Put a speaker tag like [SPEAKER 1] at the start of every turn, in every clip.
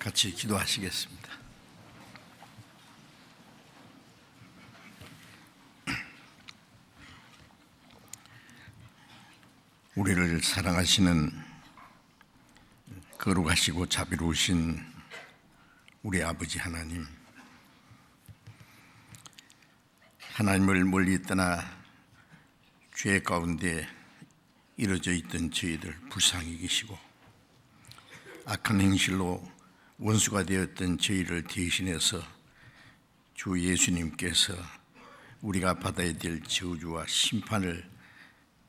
[SPEAKER 1] 같이 기도하시겠습니다. 우리를 사랑하시는 거룩하시고 자비로우신 우리 아버지 하나님, 하나님을 멀리 떠나 죄 가운데 이루어져 있던 저희들 불쌍히 계시고 악한 행실로 원수가 되었던 저희를 대신해서 주 예수님께서 우리가 받아야 될 저주와 심판을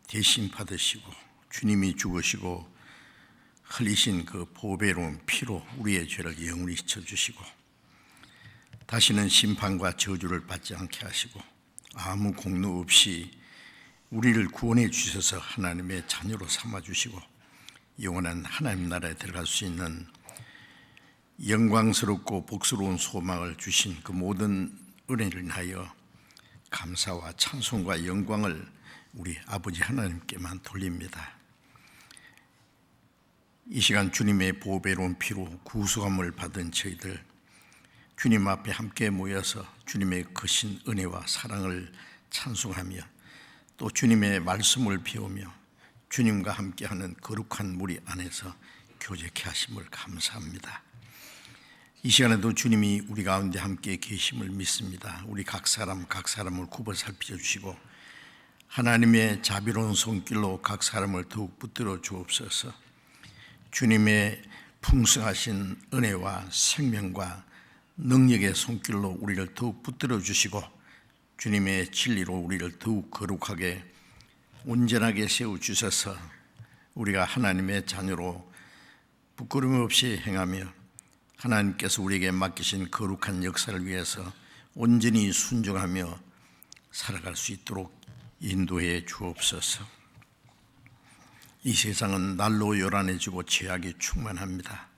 [SPEAKER 1] 대신 받으시고 주님이 죽으시고 흘리신 그 보배로운 피로 우리의 죄를 영원히 씻어주시고 다시는 심판과 저주를 받지 않게 하시고 아무 공로 없이 우리를 구원해 주셔서 하나님의 자녀로 삼아주시고 영원한 하나님 나라에 들어갈 수 있는 영광스럽고 복스러운 소망을 주신 그 모든 은혜를 인하여 감사와 찬송과 영광을 우리 아버지 하나님께만 돌립니다. 이 시간 주님의 보배로운 피로 구속함을 받은 저희들 주님 앞에 함께 모여서 주님의 크신 은혜와 사랑을 찬송하며 또 주님의 말씀을 배우며 주님과 함께하는 거룩한 무리 안에서 교제케 하심을 감사합니다. 이 시간에도 주님이 우리 가운데 함께 계심을 믿습니다. 우리 각 사람을 굽어 살피셔 주시고 하나님의 자비로운 손길로 각 사람을 더욱 붙들어 주옵소서. 주님의 풍성하신 은혜와 생명과 능력의 손길로 우리를 더욱 붙들어 주시고 주님의 진리로 우리를 더욱 거룩하게 온전하게 세워주셔서 우리가 하나님의 자녀로 부끄러움 없이 행하며 하나님께서 우리에게 맡기신 거룩한 역사를 위해서 온전히 순종하며 살아갈 수 있도록 인도해 주옵소서. 이 세상은 날로 요란해지고 죄악이 충만합니다.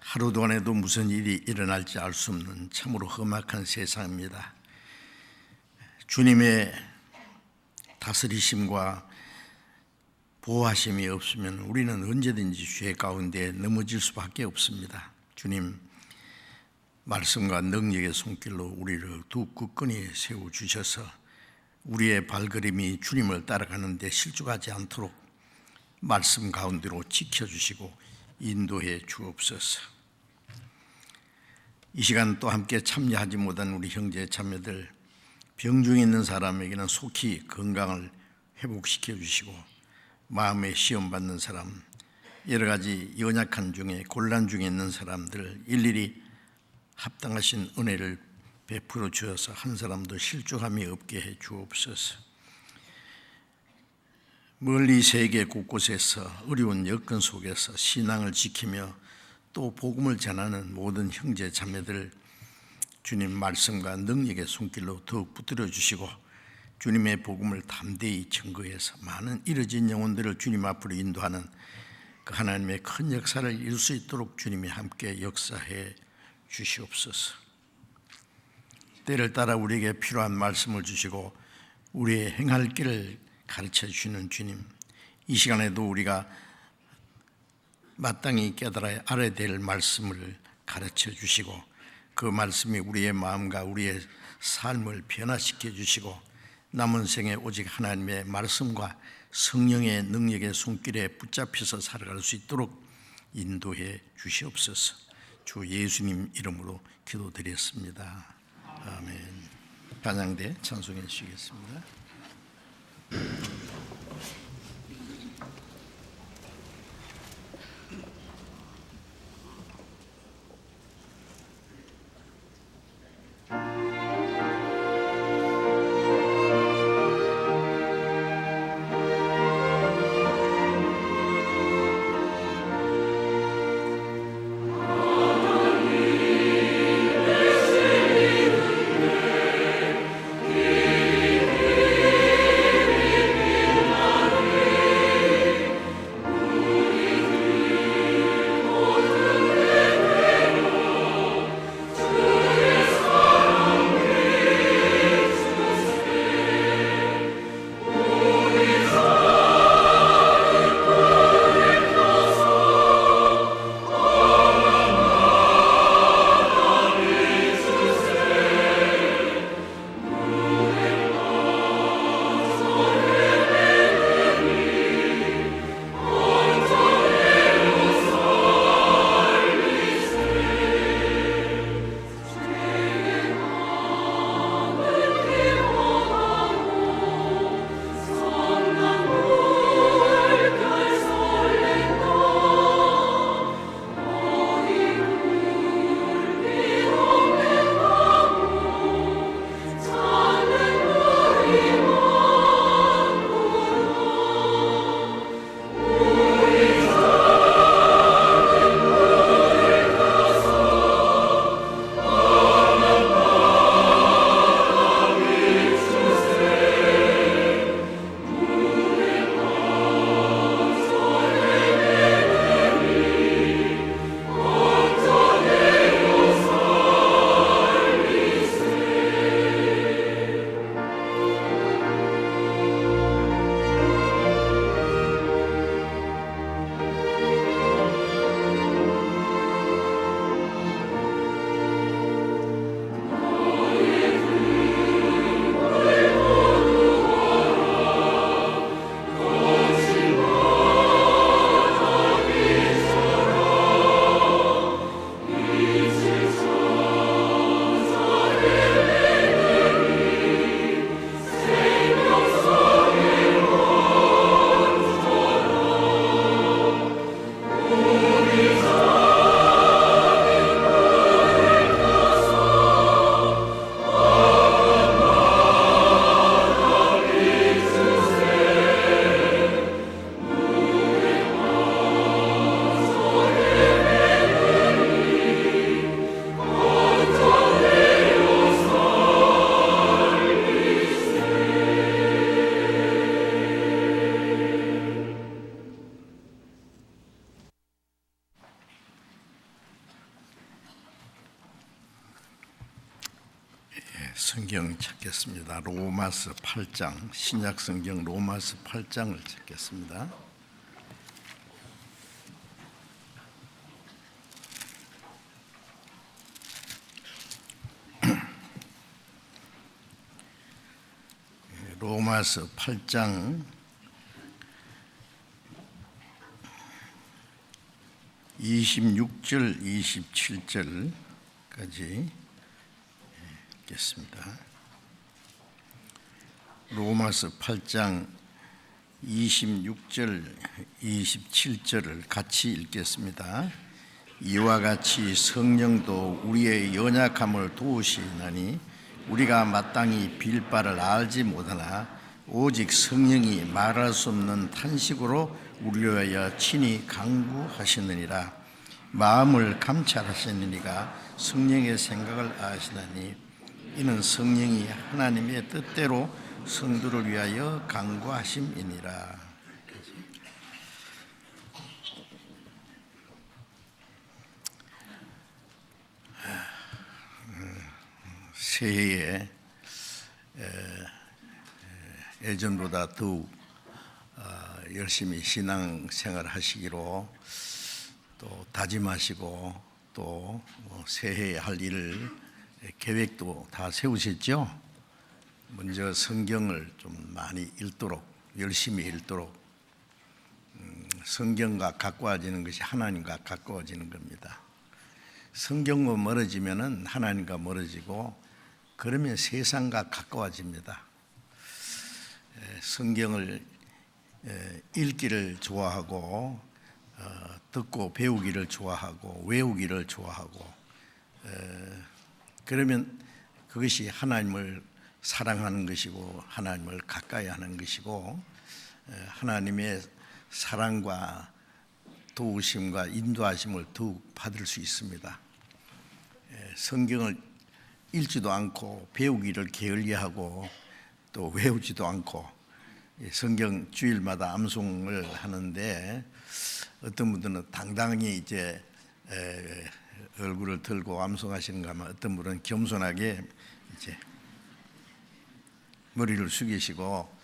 [SPEAKER 1] 하루 동안에도 무슨 일이 일어날지 알 수 없는 참으로 험악한 세상입니다. 주님의 다스리심과 보호하심이 없으면 우리는 언제든지 죄 가운데 넘어질 수밖에 없습니다. 주님 말씀과 능력의 손길로 우리를 더욱 굳건히 세워주셔서 우리의 발걸음이 주님을 따라가는 데 실족하지 않도록 말씀 가운데로 지켜주시고 인도해 주옵소서. 이 시간 또 함께 참여하지 못한 우리 형제 자매들, 병중에 있는 사람에게는 속히 건강을 회복시켜 주시고 마음에 시험받는 사람, 여러 가지 연약한 중에 곤란 중에 있는 사람들 일일이 합당하신 은혜를 베풀어 주어서 한 사람도 실족함이 없게 해 주옵소서. 멀리 세계 곳곳에서 어려운 여건 속에서 신앙을 지키며 또 복음을 전하는 모든 형제 자매들 주님 말씀과 능력의 손길로 더욱 붙들어 주시고 주님의 복음을 담대히 증거해서 많은 잃어진 영혼들을 주님 앞으로 인도하는 그 하나님의 큰 역사를 이룰 수 있도록 주님이 함께 역사해 주시옵소서. 때를 따라 우리에게 필요한 말씀을 주시고 우리의 행할 길을 가르쳐 주시는 주님, 이 시간에도 우리가 마땅히 깨달아야 알아야 될 말씀을 가르쳐 주시고 그 말씀이 우리의 마음과 우리의 삶을 변화시켜 주시고 남은 생에 오직 하나님의 말씀과 성령의 능력의 손길에 붙잡혀서 살아갈 수 있도록 인도해 주시옵소서. 주 예수님 이름으로 기도드렸습니다. 아멘. 반향대 찬송해 주시겠습니다. 성경 찾겠습니다. 로마서 8장, 신약 성경 로마서 8장을 찾겠습니다. 로마서 8장 26절, 27절까지 읽겠습니다. 로마서 8장 26절, 27절을 같이 읽겠습니다. 이와 같이 성령도 우리의 연약함을 도우시나니 우리가 마땅히 빌 바를 알지 못하나 오직 성령이 말할 수 없는 탄식으로 우리를 위하여 친히 간구하시느니라. 마음을 감찰하시느니가 성령의 생각을 아시나니 이는 성령이 하나님의 뜻대로 성도를 위하여 간구하심이니라. 새해에 예전보다 더욱 열심히 신앙생활 하시기로 또 다짐하시고 또 새해에 할 일을 계획도 다 세우셨죠? 먼저 성경을 좀 많이 읽도록, 열심히 읽도록. 성경과 가까워지는 것이 하나님과 가까워지는 겁니다. 성경과 멀어지면은 하나님과 멀어지고, 그러면 세상과 가까워집니다. 성경을 읽기를 좋아하고 듣고 배우기를 좋아하고 외우기를 좋아하고, 그러면 그것이 하나님을 사랑하는 것이고 하나님을 가까이 하는 것이고, 하나님의 사랑과 도우심과 인도하심을 더욱 받을 수 있습니다. 성경을 읽지도 않고 배우기를 게을리하고 또 외우지도 않고 성경 주일마다 암송을 하는데, 어떤 분들은 당당히 이제 얼굴을 들고 암송하시는가 하면 어떤 분은 겸손하게 이제 머리를 숙이시고,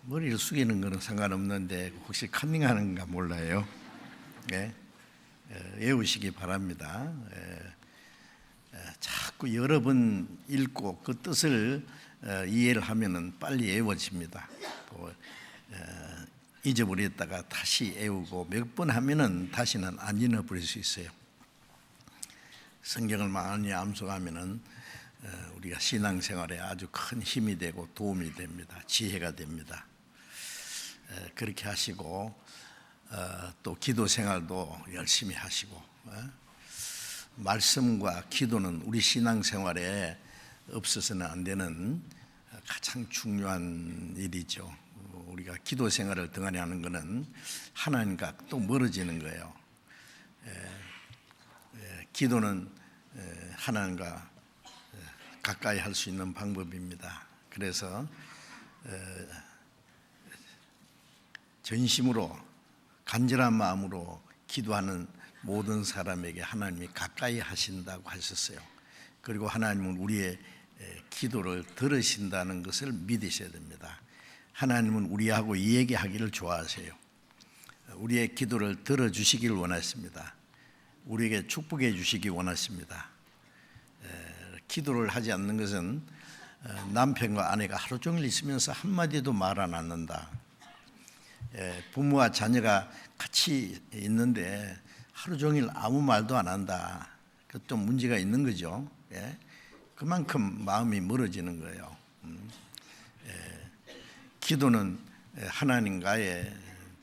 [SPEAKER 1] 머리를 숙이는 것은 상관없는데 혹시 컨닝하는가 몰라요. 외우시기 바랍니다. 자꾸 여러 번 읽고 그 뜻을 이해를 하면은 빨리 외워집니다. 또 잊어버렸다가 다시 외우고 몇 번 하면은 다시는 안 잊어버릴 수 있어요. 성경을 많이 암송하면은 우리가 신앙생활에 아주 큰 힘이 되고 도움이 됩니다. 지혜가 됩니다. 그렇게 하시고 또 기도 생활도 열심히 하시고, 말씀과 기도는 우리 신앙생활에 없어서는 안 되는 가장 중요한 일이죠. 우리가 기도 생활을 등한히 하는 것은 하나님과 또 멀어지는 거예요. 기도는 하나님과 가까이 할 수 있는 방법입니다. 그래서 전심으로 간절한 마음으로 기도하는 모든 사람에게 하나님이 가까이 하신다고 하셨어요. 그리고 하나님은 우리의 기도를 들으신다는 것을 믿으셔야 됩니다. 하나님은 우리하고 얘기하기를 좋아하세요. 우리의 기도를 들어주시기를 원하십니다. 우리에게 축복해 주시기 원하십니다. 기도를 하지 않는 것은 남편과 아내가 하루 종일 있으면서 한마디도 말 안 듣는다. 부모와 자녀가 같이 있는데 하루 종일 아무 말도 안 한다. 그 좀 문제가 있는 거죠. 그만큼 마음이 멀어지는 거예요. 기도는 하나님과의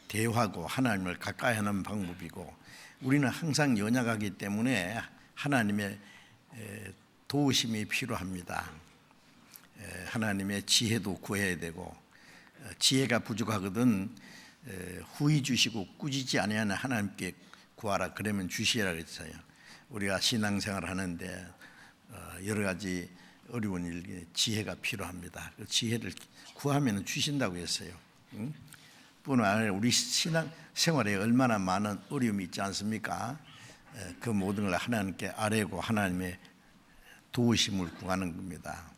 [SPEAKER 1] 대화고 하나님을 가까이 하는 방법이고, 우리는 항상 연약하기 때문에 하나님의 도우심이 필요합니다. 하나님의 지혜도 구해야 되고, 지혜가 부족하거든 후히 주시고 꾸짖지 아니하는 하나님께 구하라, 그러면 주시라 그랬어요. 우리가 신앙생활을 하는데 여러 가지 어려운 일, 지혜가 필요합니다. 그 지혜를 구하면 주신다고 했어요. 뿐만 아니라 우리 신앙생활에 얼마나 많은 어려움이 있지 않습니까? 그 모든 걸 하나님께 아뢰고 하나님의 도우심을 구하는 겁니다.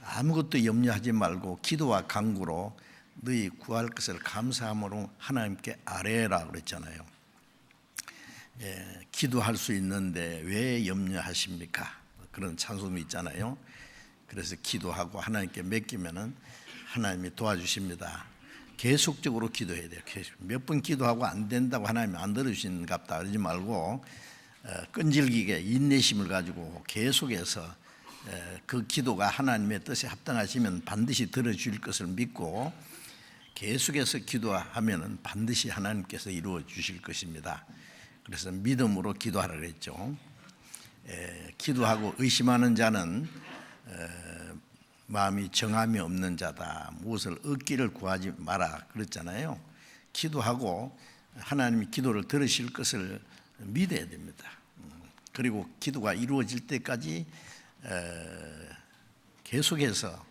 [SPEAKER 1] 아무것도 염려하지 말고 기도와 간구로 너희 구할 것을 감사함으로 하나님께 아뢰라 그랬잖아요. 기도할 수 있는데 왜 염려하십니까? 그런 찬송이 있잖아요. 그래서 기도하고 하나님께 맡기면은 하나님이 도와주십니다. 계속적으로 기도해야 돼요. 몇 번 기도하고 안 된다고 하나님이 안 들으시는갑다 그러지 말고 끈질기게 인내심을 가지고 계속해서 그 기도가 하나님의 뜻에 합당하시면 반드시 들어주실 것을 믿고 계속해서 기도하면 반드시 하나님께서 이루어 주실 것입니다. 그래서 믿음으로 기도하라 그랬죠. 기도하고 의심하는 자는 마음이 정함이 없는 자다. 무엇을 얻기를 구하지 마라 그랬잖아요. 기도하고 하나님이 기도를 들으실 것을 믿어야 됩니다. 그리고 기도가 이루어질 때까지 계속해서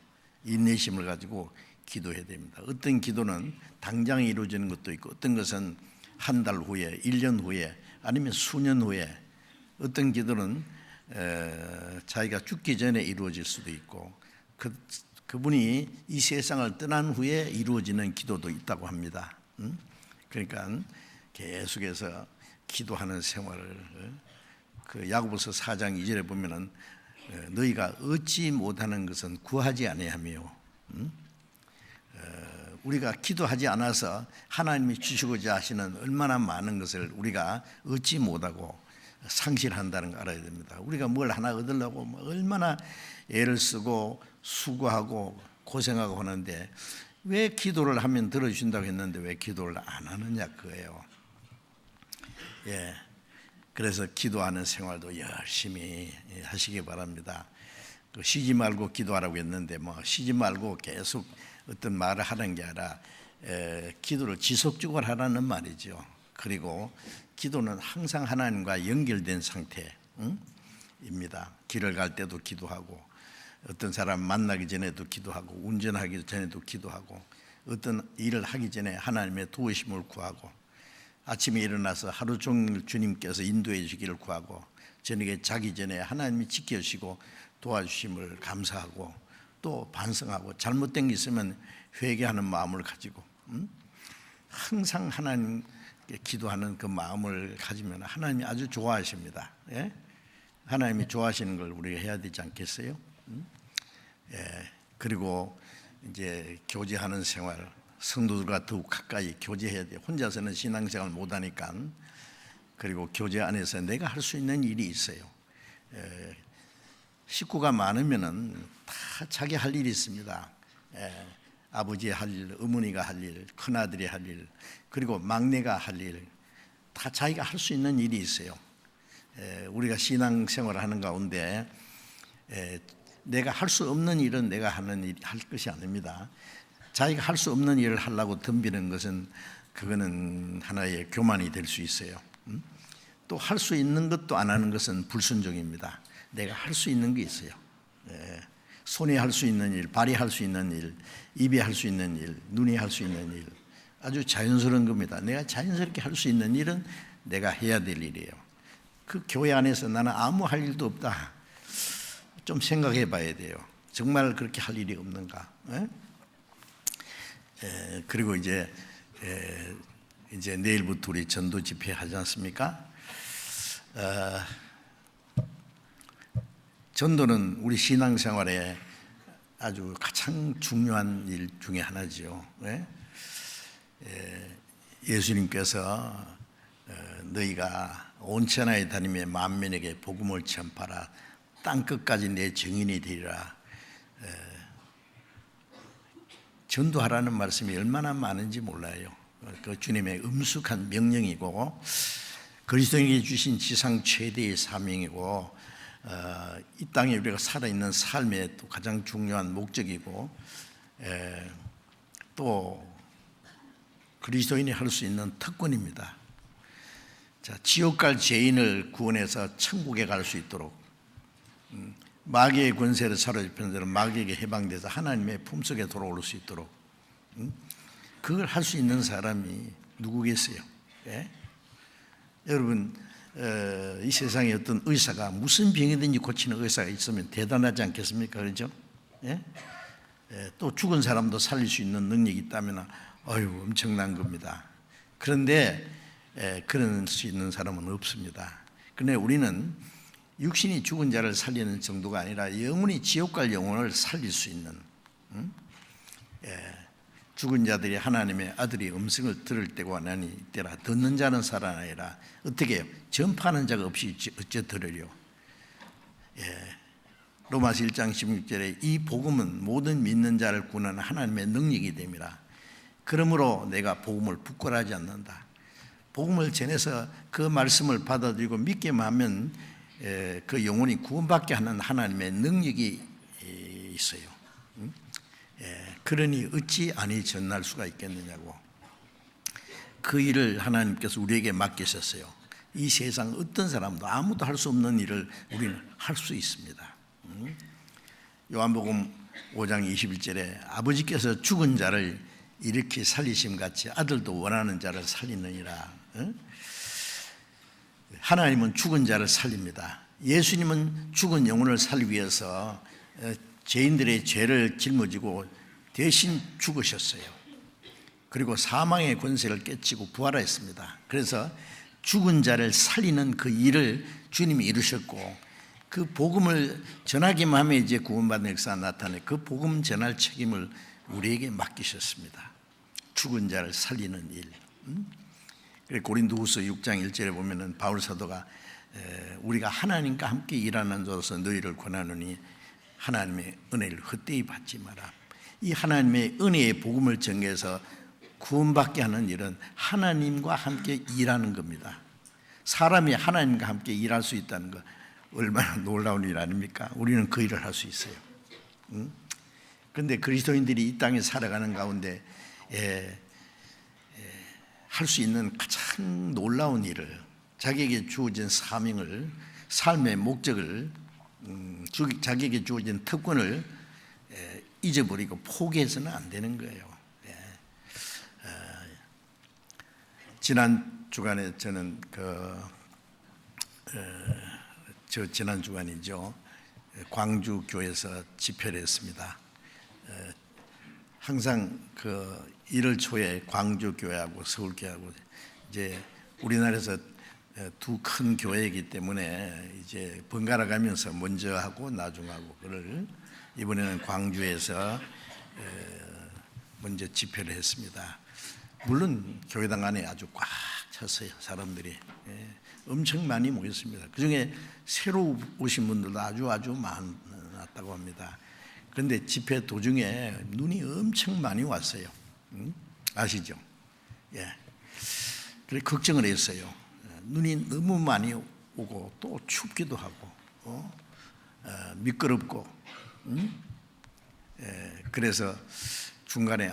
[SPEAKER 1] 인내심을 가지고 기도해야 됩니다. 어떤 기도는 당장 이루어지는 것도 있고 어떤 것은 한 달 후에, 1년 후에 아니면 수년 후에 어떤 기도는 자기가 죽기 전에 이루어질 수도 있고 그분이 이 세상을 떠난 후에 이루어지는 기도도 있다고 합니다. 그러니까 계속해서 기도하는 생활을 그 야고보서 4장 2절에 보면은 너희가 얻지 못하는 것은 구하지 아니하며 우리가 기도하지 않아서 하나님이 주시고자 하시는 얼마나 많은 것을 우리가 얻지 못하고 상실한다는 걸 알아야 됩니다. 우리가 뭘 하나 얻으려고 얼마나 애를 쓰고 수고하고 고생하고 하는데 왜 기도를 하면 들어주신다고 했는데 왜 기도를 안 하느냐 그거예요. 그래서 기도하는 생활도 열심히 하시기 바랍니다. 쉬지 말고 기도하라고 했는데 쉬지 말고 계속 어떤 말을 하는 게 아니라 기도를 지속적으로 하라는 말이죠. 그리고 기도는 항상 하나님과 연결된 상태입니다. 길을 갈 때도 기도하고 어떤 사람 만나기 전에도 기도하고 운전하기 전에도 기도하고 어떤 일을 하기 전에 하나님의 도우심을 구하고 아침에 일어나서 하루 종일 주님께서 인도해 주기를 구하고 저녁에 자기 전에 하나님이 지켜주시고 도와주심을 감사하고 또 반성하고 잘못된 게 있으면 회개하는 마음을 가지고 항상 하나님께 기도하는 그 마음을 가지면 하나님이 아주 좋아하십니다. 하나님이 좋아하시는 걸 우리가 해야 되지 않겠어요? 그리고 이제 교제하는 생활, 성도들과 더욱 가까이 교제해야 돼요. 혼자서는 신앙생활 못하니까. 그리고 교제 안에서 내가 할 수 있는 일이 있어요. 식구가 많으면은 다 자기 할 일이 있습니다. 아버지 할 일, 어머니가 할 일, 큰아들이 할 일, 그리고 막내가 할 일, 다 자기가 할 수 있는 일이 있어요. 우리가 신앙생활을 하는 가운데 내가 할 수 없는 일은 내가 할 것이 아닙니다. 자기가 할 수 없는 일을 하려고 덤비는 것은 그거는 하나의 교만이 될 수 있어요. 또 할 수 있는 것도 안 하는 것은 불순종입니다. 내가 할 수 있는 게 있어요. 손이 할 수 있는 일, 발이 할 수 있는 일, 입이 할 수 있는 일, 눈이 할 수 있는 일, 아주 자연스러운 겁니다. 내가 자연스럽게 할 수 있는 일은 내가 해야 될 일이에요. 그 교회 안에서 나는 아무 할 일도 없다. 좀 생각해 봐야 돼요. 정말 그렇게 할 일이 없는가? 그리고 이제 내일부터 우리 전도 집회 하지 않습니까? 전도는 우리 신앙생활에 아주 가장 중요한 일 중에 하나죠. 예수님께서 너희가 온 천하에 다니며 만민에게 복음을 전파라 땅 끝까지 내 증인이 되리라. 전도하라는 말씀이 얼마나 많은지 몰라요. 그 주님의 엄숙한 명령이고 그리스도인에게 주신 지상 최대의 사명이고 이 땅에 우리가 살아있는 삶의 또 가장 중요한 목적이고 또 그리스도인이 할 수 있는 특권입니다. 자, 지옥 갈 죄인을 구원해서 천국에 갈 수 있도록 마귀의 권세를 사로잡힌 자는 마귀에게 해방돼서 하나님의 품속에 돌아올 수 있도록 그걸 할 수 있는 사람이 누구겠어요? 여러분 이 세상에 어떤 의사가 무슨 병이든지 고치는 의사가 있으면 대단하지 않겠습니까? 그렇죠? 예? 또 죽은 사람도 살릴 수 있는 능력이 있다면 엄청난 겁니다. 그런데 그럴 수 있는 사람은 없습니다. 그런데 우리는 육신이 죽은 자를 살리는 정도가 아니라 영원히 지옥 갈 영혼을 살릴 수 있는, 죽은 자들이 하나님의 아들의 음성을 들을 때가 나니 이때라. 듣는 자는 살아나리라. 어떻게 전파하는 자가 없이 어째 들으려. 로마서 1장 16절에 이 복음은 모든 믿는 자를 구원하는 하나님의 능력이 됨이라. 그러므로 내가 복음을 부끄러워하지 않는다. 복음을 전해서 그 말씀을 받아들이고 믿기만 하면 그 영혼이 구원받게 하는 하나님의 능력이 있어요. 그러니 어찌 아니 전할 수가 있겠느냐고. 그 일을 하나님께서 우리에게 맡기셨어요. 이 세상 어떤 사람도 아무도 할 수 없는 일을 우리는 할 수 있습니다. 요한복음 5장 21절에 아버지께서 죽은 자를 이렇게 살리심 같이 아들도 원하는 자를 살리느니라. 하나님은 죽은 자를 살립니다. 예수님은 죽은 영혼을 살리기 위해서 죄인들의 죄를 짊어지고 대신 죽으셨어요. 그리고 사망의 권세를 깨치고 부활했습니다. 그래서 죽은 자를 살리는 그 일을 주님이 이루셨고, 그 복음을 전하기만 하면 이제 구원받는 역사가 나타내 그 복음 전할 책임을 우리에게 맡기셨습니다. 죽은 자를 살리는 일. 고린도후서 6장 1절에 보면은 바울 사도가 우리가 하나님과 함께 일하는 자로서 너희를 권하노니 하나님의 은혜를 헛되이 받지 마라. 이 하나님의 은혜의 복음을 전해서 구원받게 하는 일은 하나님과 함께 일하는 겁니다. 사람이 하나님과 함께 일할 수 있다는 것 얼마나 놀라운 일 아닙니까? 우리는 그 일을 할 수 있어요. 그런데 그리스도인들이 이 땅에 살아가는 가운데 할 수 있는 가장 놀라운 일을, 자기에게 주어진 사명을, 삶의 목적을, 자기에게 주어진 특권을 잊어버리고 포기해서는 안 되는 거예요. 지난 주간에 저는 지난 주간이죠. 광주 교회에서 집회를 했습니다. 항상 1월 초에 광주 교회하고 서울 교회하고 이제 우리나라에서 두 큰 교회이기 때문에 이제 번갈아 가면서 먼저 하고 나중 하고, 그걸 이번에는 광주에서 먼저 집회를 했습니다. 물론 교회당 안에 아주 꽉 찼어요. 사람들이 엄청 많이 모였습니다. 그중에 새로 오신 분들도 아주 많았다고 합니다. 그런데 집회 도중에 눈이 엄청 많이 왔어요. 아시죠? 그래서 걱정을 했어요. 눈이 너무 많이 오고 또 춥기도 하고 미끄럽고, 그래서 중간에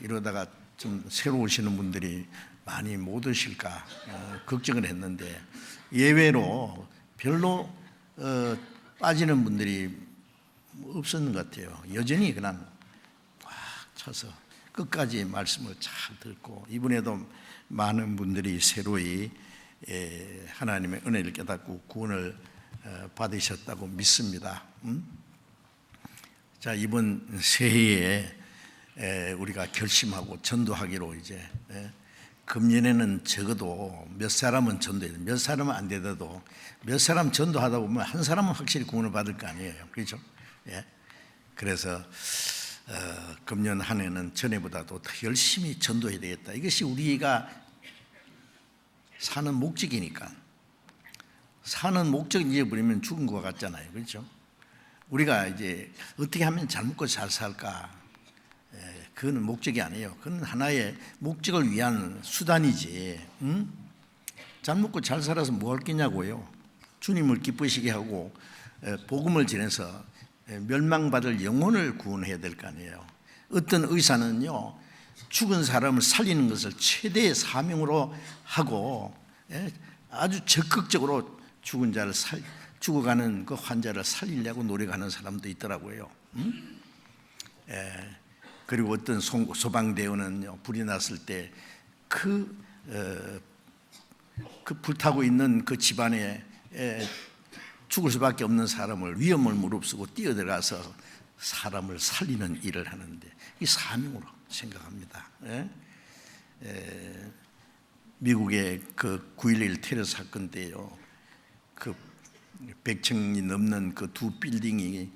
[SPEAKER 1] 이러다가 좀 새로 오시는 분들이 많이 못 오실까 걱정을 했는데, 예외로 별로 빠지는 분들이 없었는 것 같아요. 여전히 그냥 꽉 차서 끝까지 말씀을 잘 듣고, 이번에도 많은 분들이 새로이 하나님의 은혜를 깨닫고 구원을 받으셨다고 믿습니다. 자, 이번 새해에 우리가 결심하고 전도하기로 이제 금년에는 적어도 몇 사람은 전도해야 돼. 몇 사람은 안 되더라도 몇 사람 전도하다 보면 한 사람은 확실히 구원을 받을 거 아니에요. 그렇죠? 그래서 금년 한 해는 전에보다도 더 열심히 전도해야 되겠다. 이것이 우리가 사는 목적이니까. 사는 목적 잊어버리면 죽은 것 같잖아요. 그렇죠? 우리가 이제 어떻게 하면 잘 먹고 잘 살까? 그거는 목적이 아니에요. 그건 하나의 목적을 위한 수단이지. 잘 먹고 잘 살아서 뭐 할 거냐고요. 주님을 기쁘시게 하고 복음을 전해서 멸망받을 영혼을 구원해야 될 거 아니에요. 어떤 의사는요, 죽은 사람을 살리는 것을 최대의 사명으로 하고 아주 적극적으로 죽은 자를 죽어가는 그 환자를 살리려고 노력하는 사람도 있더라고요. 그리고 어떤 소방대원은 불이 났을 때 그 그 불타고 있는 그 집안에 죽을 수밖에 없는 사람을 위험을 무릅쓰고 뛰어들어가서 사람을 살리는 일을 하는데 이 사명으로 생각합니다. 미국의 그 9.11 테러 사건 때요, 그 100층이 넘는 그 두 빌딩이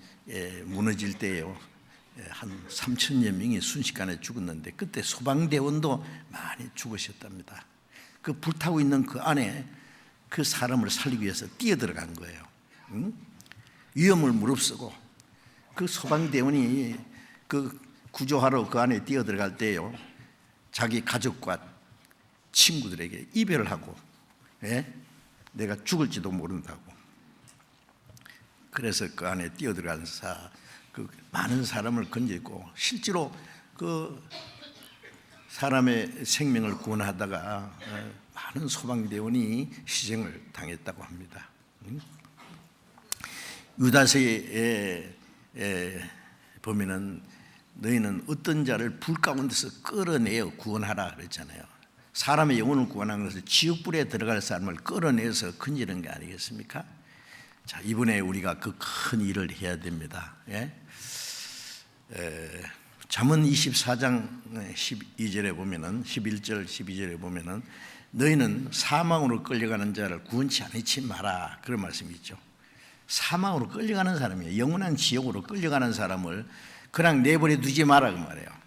[SPEAKER 1] 무너질 때요, 한 3천여 명이 순식간에 죽었는데 그때 소방대원도 많이 죽으셨답니다. 그 불타고 있는 그 안에 그 사람을 살리기 위해서 뛰어들어간 거예요. 위험을 무릅쓰고 그 소방대원이 그 구조하러 그 안에 뛰어들어갈 때요, 자기 가족과 친구들에게 이별을 하고, 내가 죽을지도 모른다고. 그래서 그 안에 뛰어들어간 그 많은 사람을 건지고 실제로 그 사람의 생명을 구원하다가 많은 소방대원이 희생을 당했다고 합니다. 유다서에 보면은 너희는 어떤 자를 불 가운데서 끌어내어 구원하라 그랬잖아요. 사람의 영혼을 구원하는 것은 지옥불에 들어갈 사람을 끌어내서 건지는 게 아니겠습니까? 자, 이번에 우리가 그 큰 일을 해야 됩니다. 잠언 24장 12절에 보면은 11절 12절에 보면은 너희는 사망으로 끌려가는 자를 구원치 않지 마라, 그런 말씀이 있죠. 사망으로 끌려가는 사람이에요. 영원한 지옥으로 끌려가는 사람을 그냥 내버려 두지 마라 그 말이에요.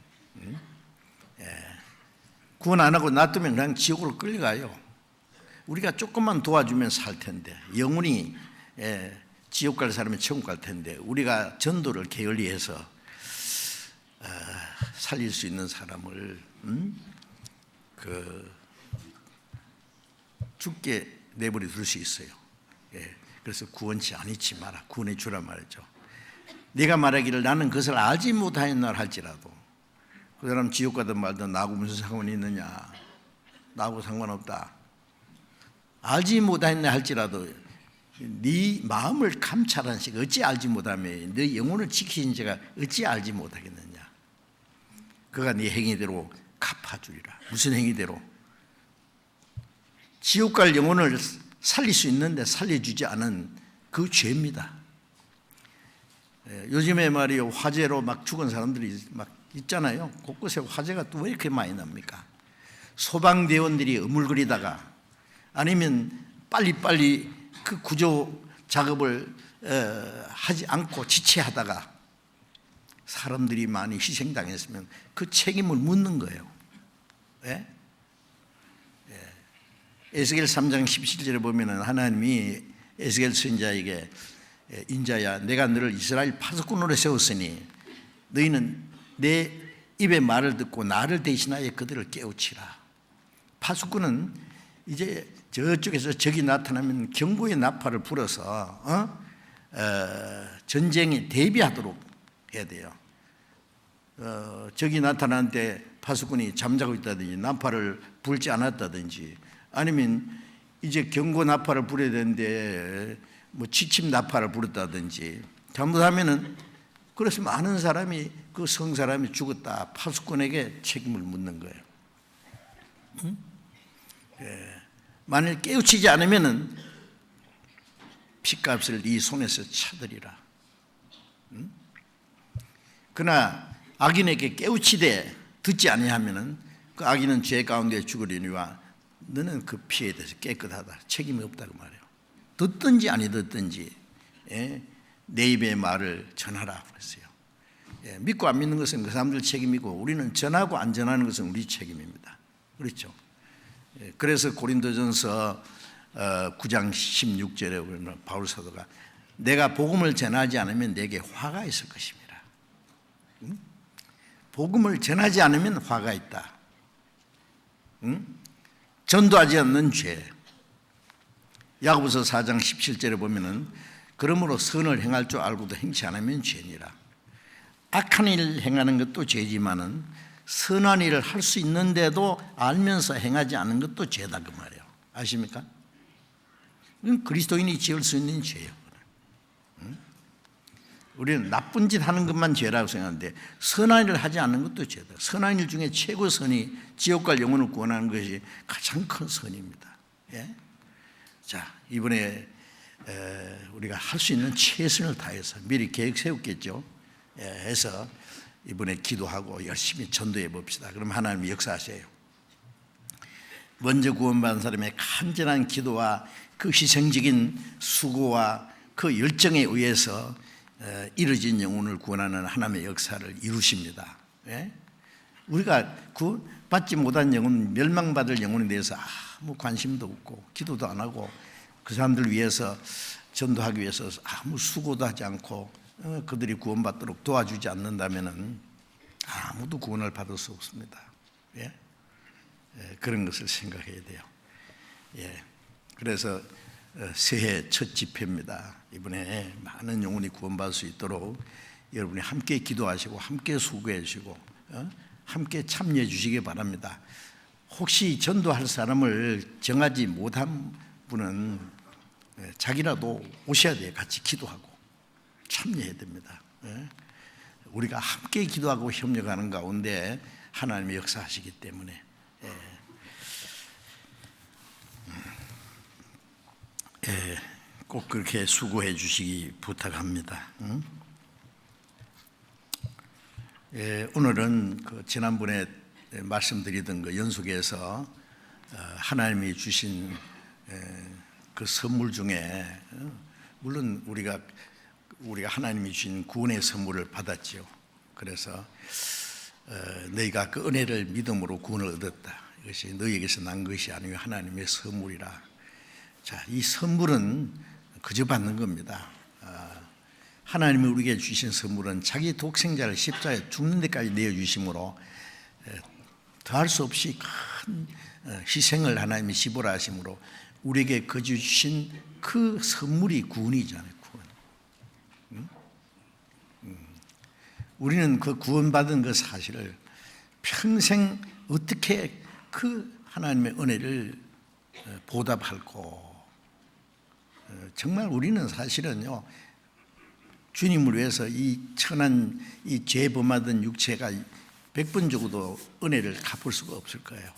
[SPEAKER 1] 구원 안 하고 놔두면 그냥 지옥으로 끌려가요. 우리가 조금만 도와주면 살 텐데, 영원히 지옥 갈 사람은 천국 갈 텐데, 우리가 전도를 게을리해서 살릴 수 있는 사람을 죽게 내버려 둘 수 있어요. 그래서 구원치 않지 마라, 구원해 주라 말이죠. 네가 말하기를 나는 그것을 알지 못하였나 할지라도, 그 사람 지옥 가든 말든 나하고 무슨 상관이 있느냐, 나하고 상관없다. 알지 못하였나 할지라도 네 마음을 감찰한 시가 어찌 알지 못하며 네 영혼을 지키신 자가 어찌 알지 못하겠느냐. 그가 네 행위대로 갚아주리라. 무슨 행위대로? 지옥 갈 영혼을 살릴 수 있는데 살려주지 않은 그 죄입니다. 요즘에 말이요, 화재로 막 죽은 사람들이 막 있잖아요. 곳곳에 화재가 또 왜 이렇게 많이 납니까? 소방대원들이 어물거리다가 아니면 빨리빨리 그 구조 작업을 하지 않고 지체하다가 사람들이 많이 희생당했으면 그 책임을 묻는 거예요. 에스겔 3장 17절에 보면은 하나님이 에스겔 선지자에게 인자야, 내가 너를 이스라엘 파수꾼으로 세웠으니 너희는 내 입의 말을 듣고 나를 대신하여 그들을 깨우치라. 파수꾼은 이제 저쪽에서 적이 나타나면 경고의 나팔을 불어서 전쟁에 대비하도록 해야 돼요. 적이 나타나는데 파수꾼이 잠자고 있다든지 나팔을 불지 않았다든지, 아니면 이제 경고 나팔을 불어야 되는데 뭐 취침 나팔을 불었다든지 잘못하면은, 그래서 많은 사람이, 그 성사람이 죽었다, 파수꾼에게 책임을 묻는 거예요. 만일 깨우치지 않으면은 핏값을 네 손에서 쳐들이라. 그러나 악인에게 깨우치되 듣지 아니하면은 그 악인은 죄 가운데 죽으리니와 너는 그 피에 대해서 깨끗하다, 책임이 없다고 말해요. 듣든지 아니 듣든지 내 입의 말을 전하라 그랬어요. 믿고 안 믿는 것은 그 사람들 책임이고, 우리는 전하고 안 전하는 것은 우리 책임입니다. 그렇죠? 그래서 고린도전서 9장 16절에 보면 바울 사도가 내가 복음을 전하지 않으면 내게 화가 있을 것입니다. 복음을 전하지 않으면 화가 있다. 전도하지 않는 죄. 야고보서 4장 17절에 보면은 그러므로 선을 행할 줄 알고도 행치 않으면 죄니라. 악한 일을 행하는 것도 죄지만은 선한 일을 할 수 있는데도 알면서 행하지 않는 것도 죄다 그 말이에요. 아십니까? 이건 그리스도인이 지을 수 있는 죄예요. 우리는 나쁜 짓 하는 것만 죄라고 생각하는데 선한 일을 하지 않는 것도 죄다. 선한 일 중에 최고 선이 지옥 갈 영혼을 구원하는 것이 가장 큰 선입니다. 예? 자, 이번에 우리가 할 수 있는 최선을 다해서 미리 계획 세웠겠죠. 해서 이번에 기도하고 열심히 전도해 봅시다. 그럼 하나님이 역사하세요. 먼저 구원받은 사람의 간절한 기도와 그 희생적인 수고와 그 열정에 의해서 이루어진 영혼을 구원하는 하나님의 역사를 이루십니다. 우리가 구원받지 못한 영혼, 멸망받을 영혼에 대해서 아무 관심도 없고 기도도 안 하고 그 사람들 위해서 전도하기 위해서 아무 수고도 하지 않고 그들이 구원받도록 도와주지 않는다면 아무도 구원을 받을 수 없습니다. 그런 것을 생각해야 돼요. 그래서 새해 첫 집회입니다. 이번에 많은 영혼이 구원받을 수 있도록 여러분이 함께 기도하시고 함께 수고해 주시고 함께 참여해 주시기 바랍니다. 혹시 전도할 사람을 정하지 못한 분은 자기라도 오셔야 돼요. 같이 기도하고 참여해야 됩니다. 우리가 함께 기도하고 협력하는 가운데 하나님이 역사하시기 때문에 꼭 그렇게 수고해 주시기 부탁합니다. 오늘은 지난번에 말씀드리던 그 연속에서 하나님이 주신 그 선물 중에 물론 우리가 하나님이 주신 구원의 선물을 받았지요. 그래서 너희가 그 은혜를 믿음으로 구원을 얻었다. 이것이 너희에게서 난 것이 아니요 하나님의 선물이라. 자, 이 선물은 그저 받는 겁니다. 하나님이 우리에게 주신 선물은 자기 독생자를 십자가에 죽는 데까지 내어주심으로 더할 수 없이 큰 희생을 하나님이 지불 하심으로 우리에게 거저 주신 그 선물이 구원이잖아요. 구원. 우리는 그 구원받은 그 사실을 평생 어떻게 그 하나님의 은혜를 보답할고, 정말 우리는 사실은요 주님을 위해서 이 천한 이 죄 범하던 육체가 100번 적어도 은혜를 갚을 수가 없을 거예요.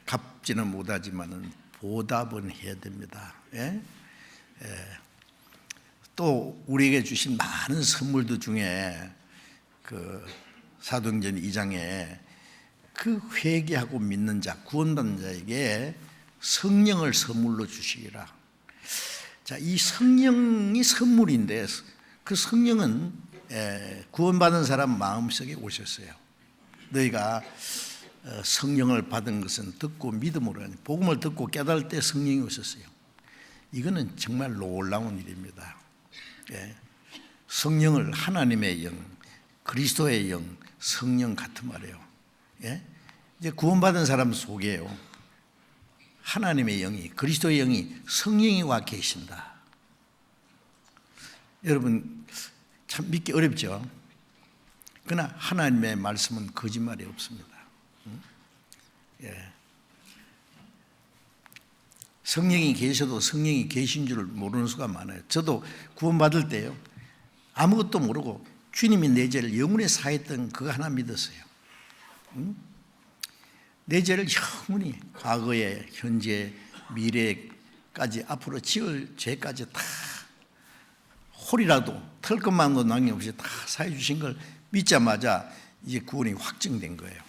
[SPEAKER 1] 갚지는 못하지만은 보답은 해야 됩니다. 또 우리에게 주신 많은 선물들 중에 그 사도행전 2장에 그 회개하고 믿는 자, 구원받는 자에게 성령을 선물로 주시리라. 자, 이 성령이 선물인데 그 성령은 구원받은 사람 마음속에 오셨어요. 너희가 성령을 받은 것은 듣고 믿음으로, 복음을 듣고 깨달을 때 성령이 오셨어요. 이거는 정말 놀라운 일입니다. 성령을 하나님의 영, 그리스도의 영, 성령 같은 말이에요. 이제 구원받은 사람 속에요 하나님의 영이, 그리스도의 영이, 성령이 와 계신다. 여러분 참 믿기 어렵죠. 그러나 하나님의 말씀은 거짓말이 없습니다. 성령이 계셔도 성령이 계신 줄 모르는 수가 많아요. 저도 구원받을 때요 아무것도 모르고 주님이 내 죄를 영원히 사했던 그거 하나 믿었어요. 내 죄를 영원히 과거에, 현재, 미래까지 앞으로 지을 죄까지 다 홀이라도 털 것만도 남김없이 다 사해 주신 걸 믿자마자 이제 구원이 확정된 거예요.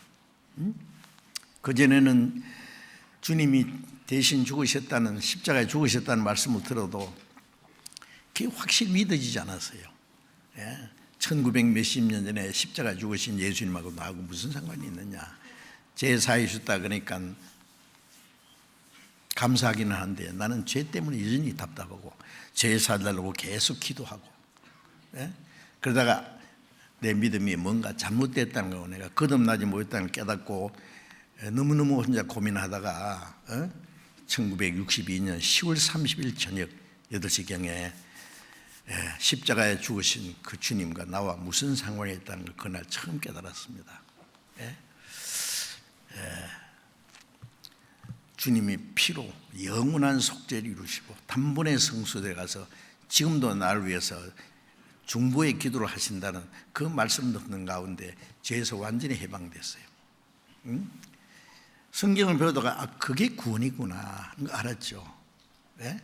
[SPEAKER 1] 그전에는 주님이 대신 죽으셨다는, 십자가에 죽으셨다는 말씀을 들어도 그게 확실히 믿어지지 않았어요. 1900 몇십 년 전에 십자가에 죽으신 예수님하고 나하고 무슨 상관이 있느냐. 죄 사해 주셨다 그러니까 감사하기는 한데 나는 죄 때문에 여전히 답답하고 죄 사달라고 계속 기도하고 그러다가 내 믿음이 뭔가 잘못됐다는 거 내가 거듭나지 못했다는 걸 깨닫고 너무너무 혼자 고민하다가 1962년 10월 30일 저녁 8시경에 십자가에 죽으신 그 주님과 나와 무슨 상관이 있다는 걸 그날 처음 깨달았습니다. 주님이 피로 영원한 속죄를 이루시고 단번에 성소에 가서 지금도 나를 위해서 중보의 기도를 하신다는 그 말씀 듣는 가운데 죄에서 완전히 해방됐어요. 성경을 배우다가 그게 구원이구나 하는 거 알았죠. 예?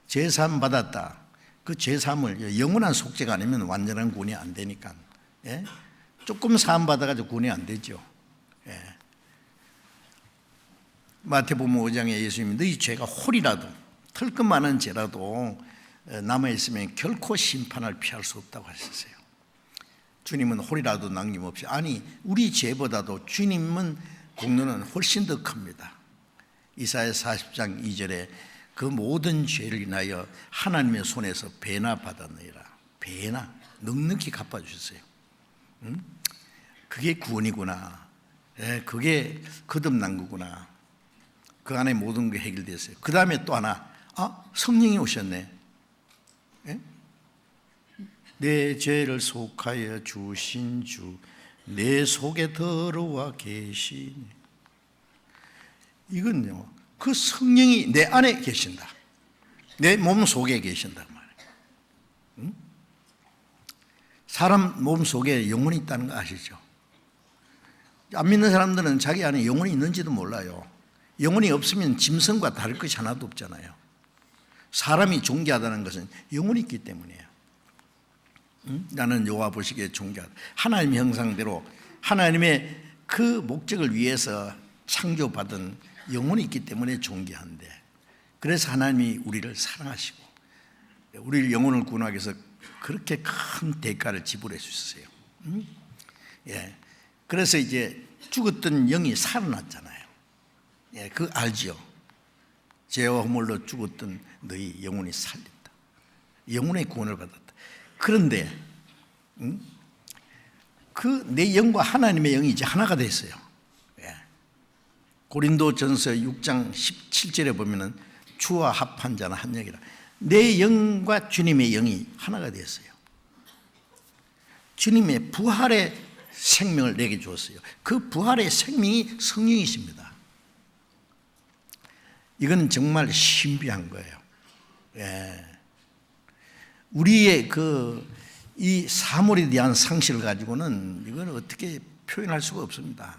[SPEAKER 1] 죄사함 받았다. 그 죄사함을 영원한 속죄가 아니면 완전한 구원이 안 되니까, 예? 조금 사함 받아가지고 구원이 안 되죠. 예. 마태복음 5장에 예수님이 너희 죄가 홀이라도 털끝만한 죄라도 남아있으면 결코 심판을 피할 수 없다고 하셨어요. 주님은 홀이라도 남김없이, 아니 우리 죄보다도 주님은 공로는 훨씬 더 큽니다. 이사야 40장 2절에 그 모든 죄를 인하여 하나님의 손에서 배나 받았느니라. 배나 넉넉히 갚아주셨어요. 그게 구원이구나. 예, 그게 거듭난 거구나. 그 안에 모든 게 해결됐어요. 그 다음에 또 하나, 성령이 오셨네. 예? 내 죄를 속하여 주신 주, 내 속에 들어와 계시니. 이건요, 그 성령이 내 안에 계신다. 내 몸 속에 계신단 말이에요. 사람 몸 속에 영혼이 있다는 거 아시죠? 안 믿는 사람들은 자기 안에 영혼이 있는지도 몰라요. 영혼이 없으면 짐승과 다를 것이 하나도 없잖아요. 사람이 존귀하다는 것은 영혼이 있기 때문이에요. 나는 여호와 보시기에 존귀하다. 하나님의 형상대로 하나님의 그 목적을 위해서 창조받은 영혼이 있기 때문에 존귀한데, 그래서 하나님이 우리를 사랑하시고 우리를 영혼을 구원하기 위해서 그렇게 큰 대가를 지불해 주셨어요. 예. 그래서 이제 죽었던 영이 살아났잖아요. 예, 그거 알지요? 죄와 허물로 죽었던 너희 영혼이 살렸다. 영혼의 구원을 받았다. 그런데 그 내 영과 하나님의 영이 이제 하나가 됐어요. 예. 고린도전서 6장 17절에 보면은 주와 합한 자는 한 영이라. 내 영과 주님의 영이 하나가 됐어요. 주님의 부활의 생명을 내게 주었어요. 그 부활의 생명이 성령이십니다. 이건 정말 신비한 거예요. 예. 우리의 이 사물에 대한 상실을 가지고는 이건 어떻게 표현할 수가 없습니다.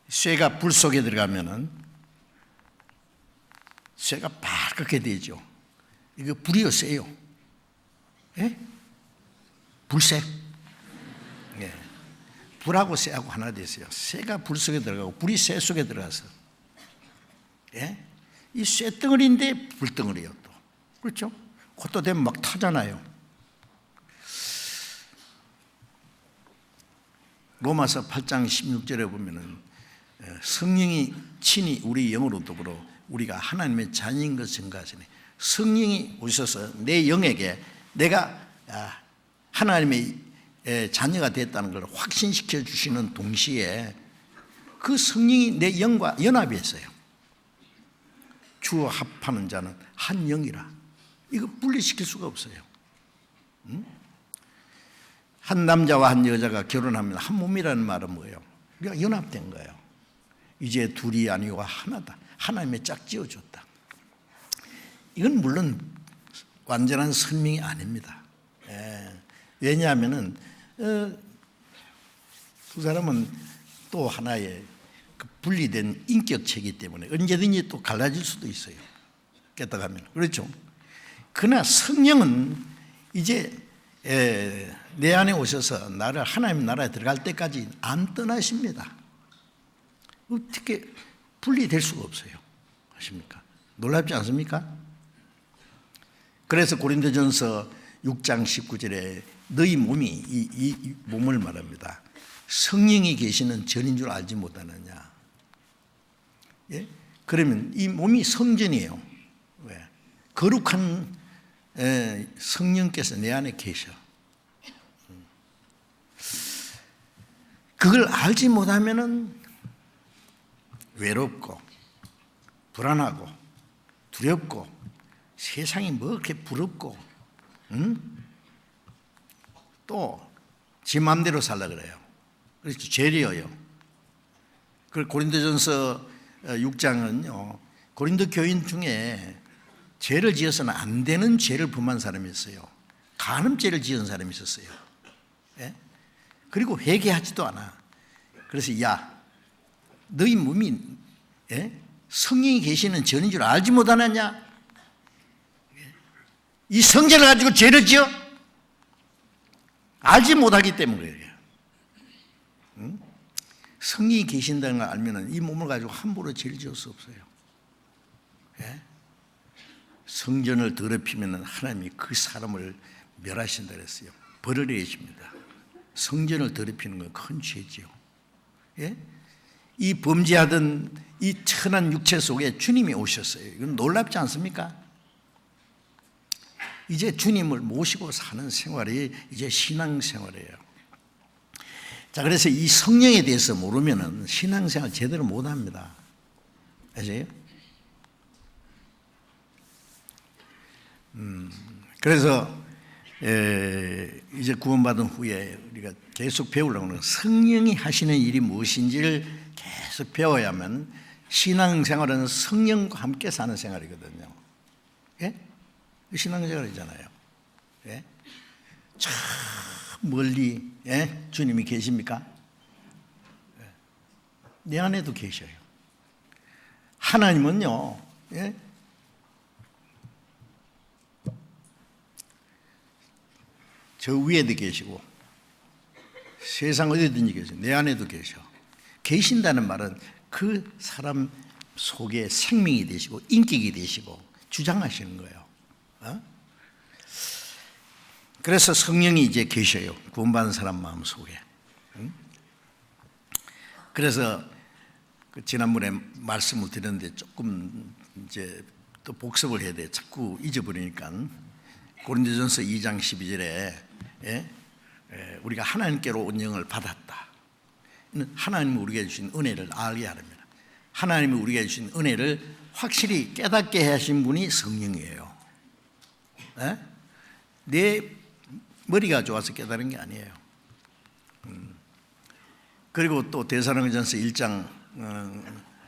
[SPEAKER 1] 쇠가 불 속에 들어가면은 쇠가 빨갛게 되죠. 이거 불이요, 쇠요? 예? 불쇠. 예. 불하고 쇠하고 하나 됐어요. 쇠가 불 속에 들어가고 불이 쇠 속에 들어가서, 예? 이 쇠덩어리인데 불덩어리요 또. 그렇죠? 그것도 되면 막 타잖아요. 로마서 8장 16절에 보면은 성령이 친히 우리 영으로 더불어 우리가 하나님의 자녀인 것을 증거하시네. 성령이 오셔서 내 영에게 내가 하나님의 자녀가 됐다는 걸 확신시켜 주시는 동시에 그 성령이 내 영과 연합이 했어요. 주와 합하는 자는 한 영이라. 이거 분리시킬 수가 없어요. 한 남자와 한 여자가 결혼하면 한 몸이라는 말은 뭐예요? 우리가 연합된 거예요. 이제 둘이 아니고 하나다. 하나님의 짝 지어줬다. 이건 물론 완전한 설명이 아닙니다. 왜냐하면은 두 사람은 또 하나의 분리된 인격체이기 때문에 언제든지 또 갈라질 수도 있어요. 깨닫가면. 그렇죠? 그러나 성령은 이제 내 안에 오셔서 나를 하나님 나라에 들어갈 때까지 안 떠나십니다. 어떻게 분리될 수가 없어요. 아십니까? 놀랍지 않습니까? 그래서 고린도전서 6장 19절에 너희 몸이 이 몸을 말합니다. 성령이 계시는 전인 줄 알지 못하느냐. 예? 그러면 이 몸이 성전이에요. 왜? 거룩한 성령께서 내 안에 계셔. 그걸 알지 못하면은 외롭고 불안하고 두렵고 세상이 뭐 그렇게 부럽고 또 지 마음대로 살라 그래요. 그래서 죄리어요. 그 고린도전서 6장은요 고린도 교인 중에 죄를 지어서는 안 되는 죄를 범한 사람이 있어요. 간음죄를 지은 사람이 있었어요. 예? 그리고 회개하지도 않아. 그래서 야, 너희 몸이 성령이 계시는 전인 줄 알지 못하느냐? 이 성전을 가지고 죄를 지어? 알지 못하기 때문에 그래요. 성령이 계신다는 걸 알면 이 몸을 가지고 함부로 죄를 지을 수 없어요. 성전을 더럽히면 하나님이 그 사람을 멸하신다 그랬어요. 벌을 내십니다. 성전을 더럽히는 건 큰 죄지요. 이 범죄하던 이 천한 육체 속에 주님이 오셨어요. 이건 놀랍지 않습니까? 이제 주님을 모시고 사는 생활이 이제 신앙생활이에요. 자, 그래서 이 성령에 대해서 모르면 신앙생활 제대로 못합니다. 아세요? 그래서 이제 구원받은 후에 우리가 계속 배우려고 하는 성령이 하시는 일이 무엇인지를 계속 배워야만 신앙생활은 성령과 함께 사는 생활이거든요. 신앙생활이잖아요. 저 멀리 주님이 계십니까? 내 안에도 계셔요. 하나님은요, 저 위에도 계시고 세상 어디든지 계셔. 내 안에도 계셔. 계신다는 말은 그 사람 속에 생명이 되시고 인격이 되시고 주장하시는 거예요. 그래서 성령이 이제 계셔요. 구원받은 사람 마음 속에. 그래서 지난번에 말씀을 드렸는데 조금 이제 또 복습을 해야 돼. 자꾸 잊어버리니까. 고린도전서 2장 12절에 우리가 하나님께로 온 영을 받았다. 하나님이 우리에게 주신 은혜를 알게 하랍니다. 하나님이 우리에게 주신 은혜를 확실히 깨닫게 하신 분이 성령이에요. 내 머리가 좋아서 깨달은 게 아니에요. 그리고 또 데살로니가전서 1장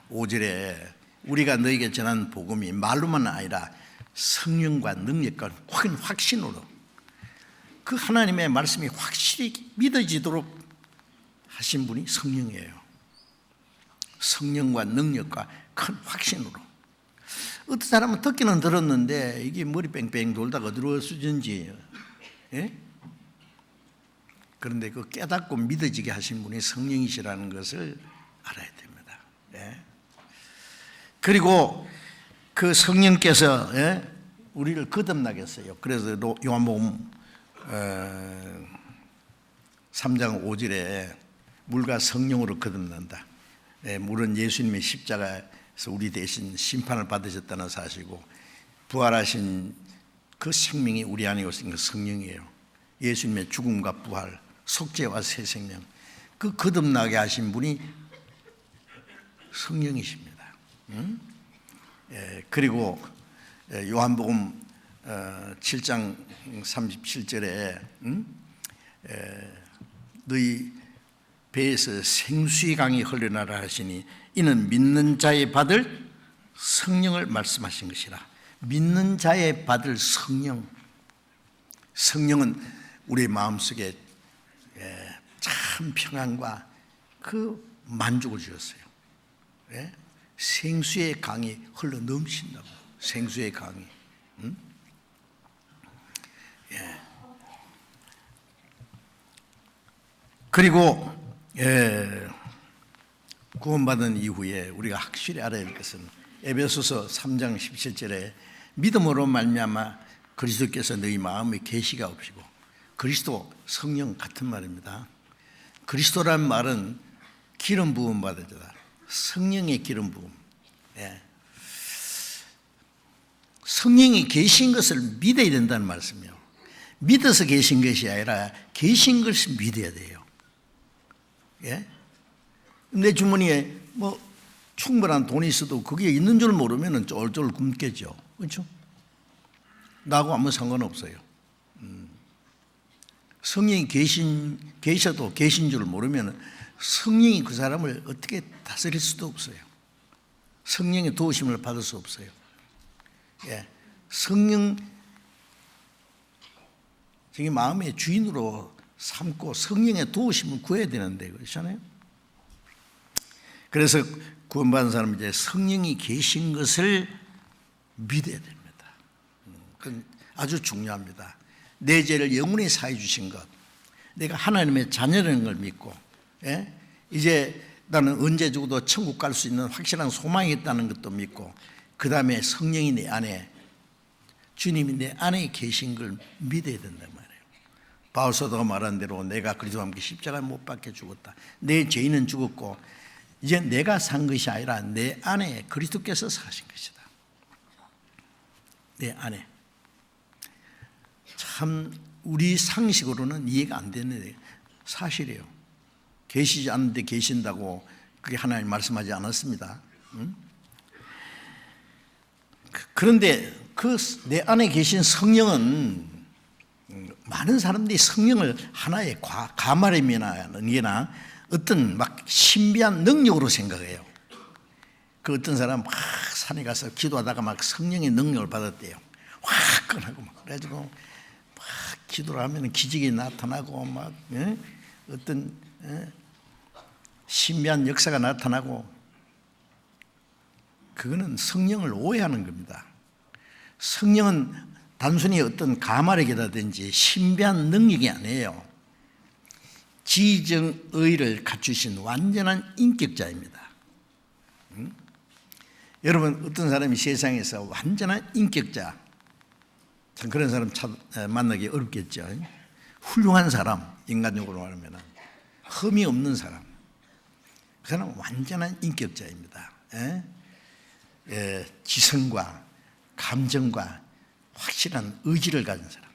[SPEAKER 1] 5절에 우리가 너에게 전한 복음이 말로만 아니라 성령과 능력과 큰 확신으로 그 하나님의 말씀이 확실히 믿어지도록 하신 분이 성령이에요. 성령과 능력과 큰 확신으로. 어떤 사람은 듣기는 들었는데 이게 머리 뺑뺑 돌다가 어디로 쓰든지 그런데 그 깨닫고 믿어지게 하신 분이 성령이시라는 것을 알아야 됩니다. 그리고 그 성령께서 우리를 거듭나게 했어요. 그래서 요한복음 3장 5절에 물과 성령으로 거듭난다. 물은 예수님의 십자가에서 우리 대신 심판을 받으셨다는 사실이고 부활하신 그 생명이 우리 안에 오신 그 성령이에요. 예수님의 죽음과 부활, 속죄와 새 생명, 그 거듭나게 하신 분이 성령이십니다. 그리고 요한복음 7장 37절에 너희 배에서 생수의 강이 흘러나라 하시니 이는 믿는 자의 받을 성령을 말씀하신 것이라. 믿는 자의 받을 성령. 성령은 우리 마음속에 참 평안과 그 만족을 주셨어요. 생수의 강이 흘러 넘친다고. 생수의 강이. 그리고 구원받은 이후에 우리가 확실히 알아야 할 것은 에베소서 3장 17절에 믿음으로 말미암아 그리스도께서 너희 마음에 계시가 없이고, 그리스도 성령 같은 말입니다. 그리스도라는 말은 기름 부음 받은 자다. 성령의 기름 부음. 성령이 계신 것을 믿어야 된다는 말씀이에요. 믿어서 계신 것이 아니라 계신 것을 믿어야 돼요. 내 주머니에 뭐 충분한 돈이 있어도 그게 있는 줄 모르면 쫄쫄 굶겠죠. 그렇죠? 나하고 아무 상관없어요. 성령이 계셔도 계신 줄 모르면 성령이 그 사람을 어떻게 다스릴 수도 없어요. 성령의 도우심을 받을 수 없어요. 성령, 저기 마음의 주인으로 삼고 성령의 도우심을 구해야 되는데, 그렇잖아요. 그래서 구원받은 사람은 이제 성령이 계신 것을 믿어야 됩니다. 그건 아주 중요합니다. 내 죄를 영원히 사해 주신 것, 내가 하나님의 자녀라는 걸 믿고, 이제 나는 언제 죽어도 천국 갈 수 있는 확실한 소망이 있다는 것도 믿고, 그 다음에 성령이 내 안에, 주님이 내 안에 계신 걸 믿어야 된단 말이에요. 바울 사도가 말한 대로 내가 그리스도와 함께 십자가에 못 박혀 죽었다. 내 죄인은 죽었고 이제 내가 산 것이 아니라 내 안에 그리스도께서 사신 것이다. 내 안에. 참 우리 상식으로는 이해가 안 되는 사실이에요. 계시지 않는데 계신다고 그게 하나님 말씀하지 않았습니다. 그런데 그 내 안에 계신 성령은, 많은 사람들이 성령을 하나의 가말임이나 어떤 막 신비한 능력으로 생각해요. 그 어떤 사람 막 산에 가서 기도하다가 막 성령의 능력을 받았대요. 화끈하고 막 그래가지고 막 기도를 하면 기적이 나타나고 막 어떤 신비한 역사가 나타나고, 그거는 성령을 오해하는 겁니다. 성령은 단순히 어떤 가말의 기라든지 신비한 능력이 아니에요. 지정의를 갖추신 완전한 인격자입니다. 여러분, 어떤 사람이 세상에서 완전한 인격자, 참 그런 사람 만나기 어렵겠죠. 훌륭한 사람, 인간적으로 말하면 흠이 없는 사람, 그 사람은 완전한 인격자입니다. 지성과 감정과 확실한 의지를 가진 사람.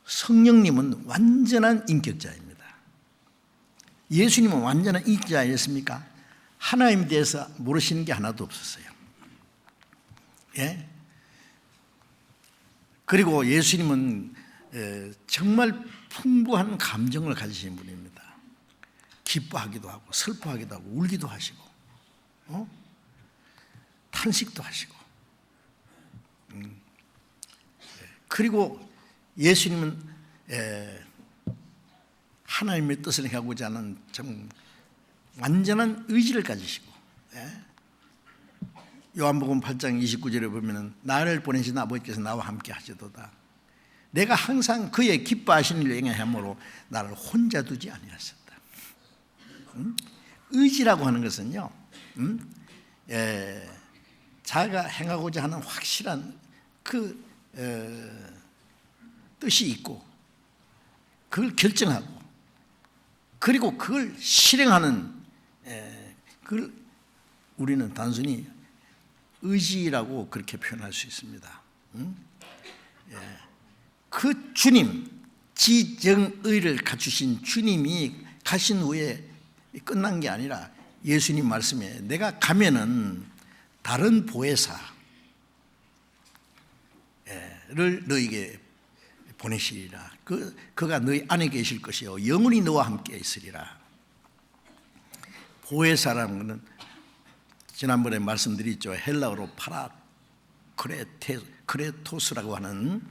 [SPEAKER 1] 성령님은 완전한 인격자입니다. 예수님은 완전한 인격자였습니까? 하나님에 대해서 모르시는 게 하나도 없었어요. 그리고 예수님은 정말 풍부한 감정을 가지신 분입니다. 기뻐하기도 하고 슬퍼하기도 하고 울기도 하시고 탄식도 하시고. 그리고 예수님은 하나님의 뜻을 행하고자 하는 참 완전한 의지를 가지시고, 요한복음 8장 29절에 보면 나를 보내신 아버지께서 나와 함께 하시도다. 내가 항상 그의 기뻐하시는 일을 행함으로 나를 혼자 두지 아니하셨다. 의지라고 하는 것은요, 자기가 행하고자 하는 확실한 그 뜻이 있고 그걸 결정하고 그리고 그걸 실행하는, 그걸 우리는 단순히 의지라고 그렇게 표현할 수 있습니다. 그 주님, 지정의를 갖추신 주님이 가신 후에 끝난 게 아니라 예수님 말씀에 내가 가면은 다른 보혜사를 너에게 보내시리라. 그가 너희 안에 계실 것이요 영원히 너와 함께 있으리라. 보혜사라는 것은 지난번에 말씀드렸죠. 헬라어로 파라크레토스라고 하는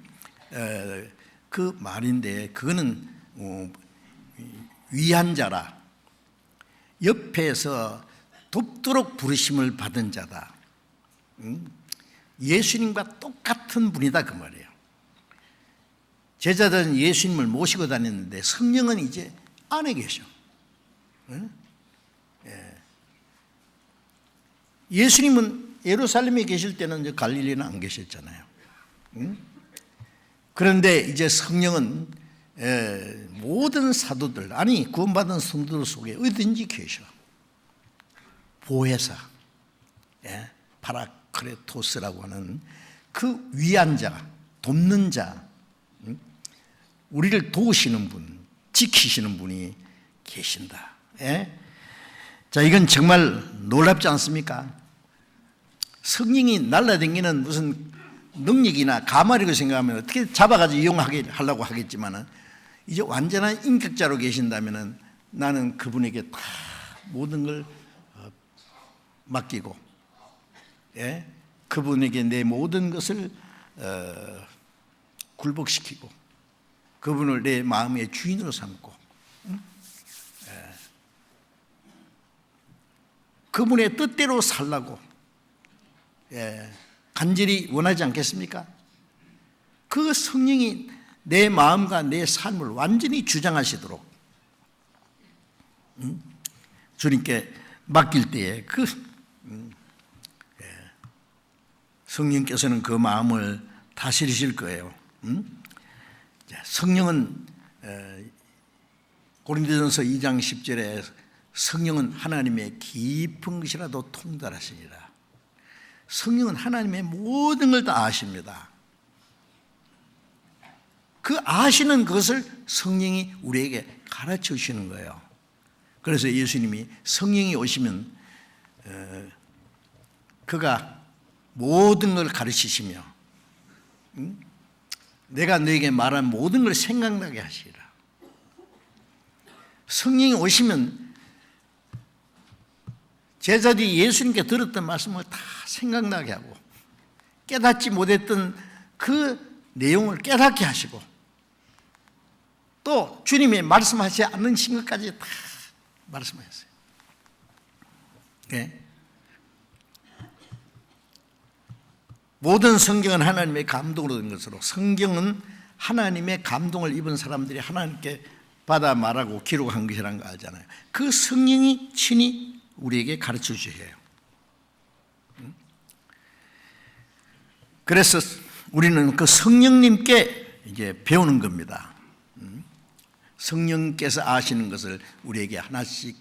[SPEAKER 1] 그 말인데, 그거는 위한 자라, 옆에서 돕도록 부르심을 받은 자다. 예수님과 똑같은 분이다 그 말이에요. 제자들은 예수님을 모시고 다녔는데 성령은 이제 안에 계셔. 예수님은 예루살렘에 계실 때는 갈릴리는 안 계셨잖아요. 그런데 이제 성령은 모든 사도들, 아니 구원받은 성도들 속에 어디든지 계셔. 보혜사, 파라크레토스라고 하는 그 위한 자, 돕는 자, 우리를 도우시는 분, 지키시는 분이 계신다. 자, 이건 정말 놀랍지 않습니까? 성령이 날라다니는 무슨 능력이나 가말이라고 생각하면 어떻게 잡아가지고 이용하려고 하겠지만, 이제 완전한 인격자로 계신다면 나는 그분에게 다 모든 걸 맡기고, 그분에게 내 모든 것을 굴복시키고 그분을 내 마음의 주인으로 삼고, 그분의 뜻대로 살라고 간절히 원하지 않겠습니까? 그 성령이 내 마음과 내 삶을 완전히 주장하시도록 주님께 맡길 때에 성령께서는 그 마음을 다스리실 거예요. 성령은 고린도전서 2장 10절에 성령은 하나님의 깊은 것이라도 통달하시니라. 성령은 하나님의 모든 걸 다 아십니다. 그 아시는 것을 성령이 우리에게 가르쳐 주시는 거예요. 그래서 예수님이 성령이 오시면 그가 모든 걸 가르치시며 내가 너에게 말한 모든 걸 생각나게 하시리라. 성령이 오시면 제자들이 예수님께 들었던 말씀을 다 생각나게 하고 깨닫지 못했던 그 내용을 깨닫게 하시고 또 주님이 말씀하지 않으신 것까지 다 말씀하셨어요. 모든 성경은 하나님의 감동으로 된 것으로 성경은 하나님의 감동을 입은 사람들이 하나님께 받아 말하고 기록한 것이라는 거 알잖아요. 그 성령이 친히 우리에게 가르쳐 주셔요. 그래서 우리는 그 성령님께 이제 배우는 겁니다. 성령께서 아시는 것을 우리에게 하나씩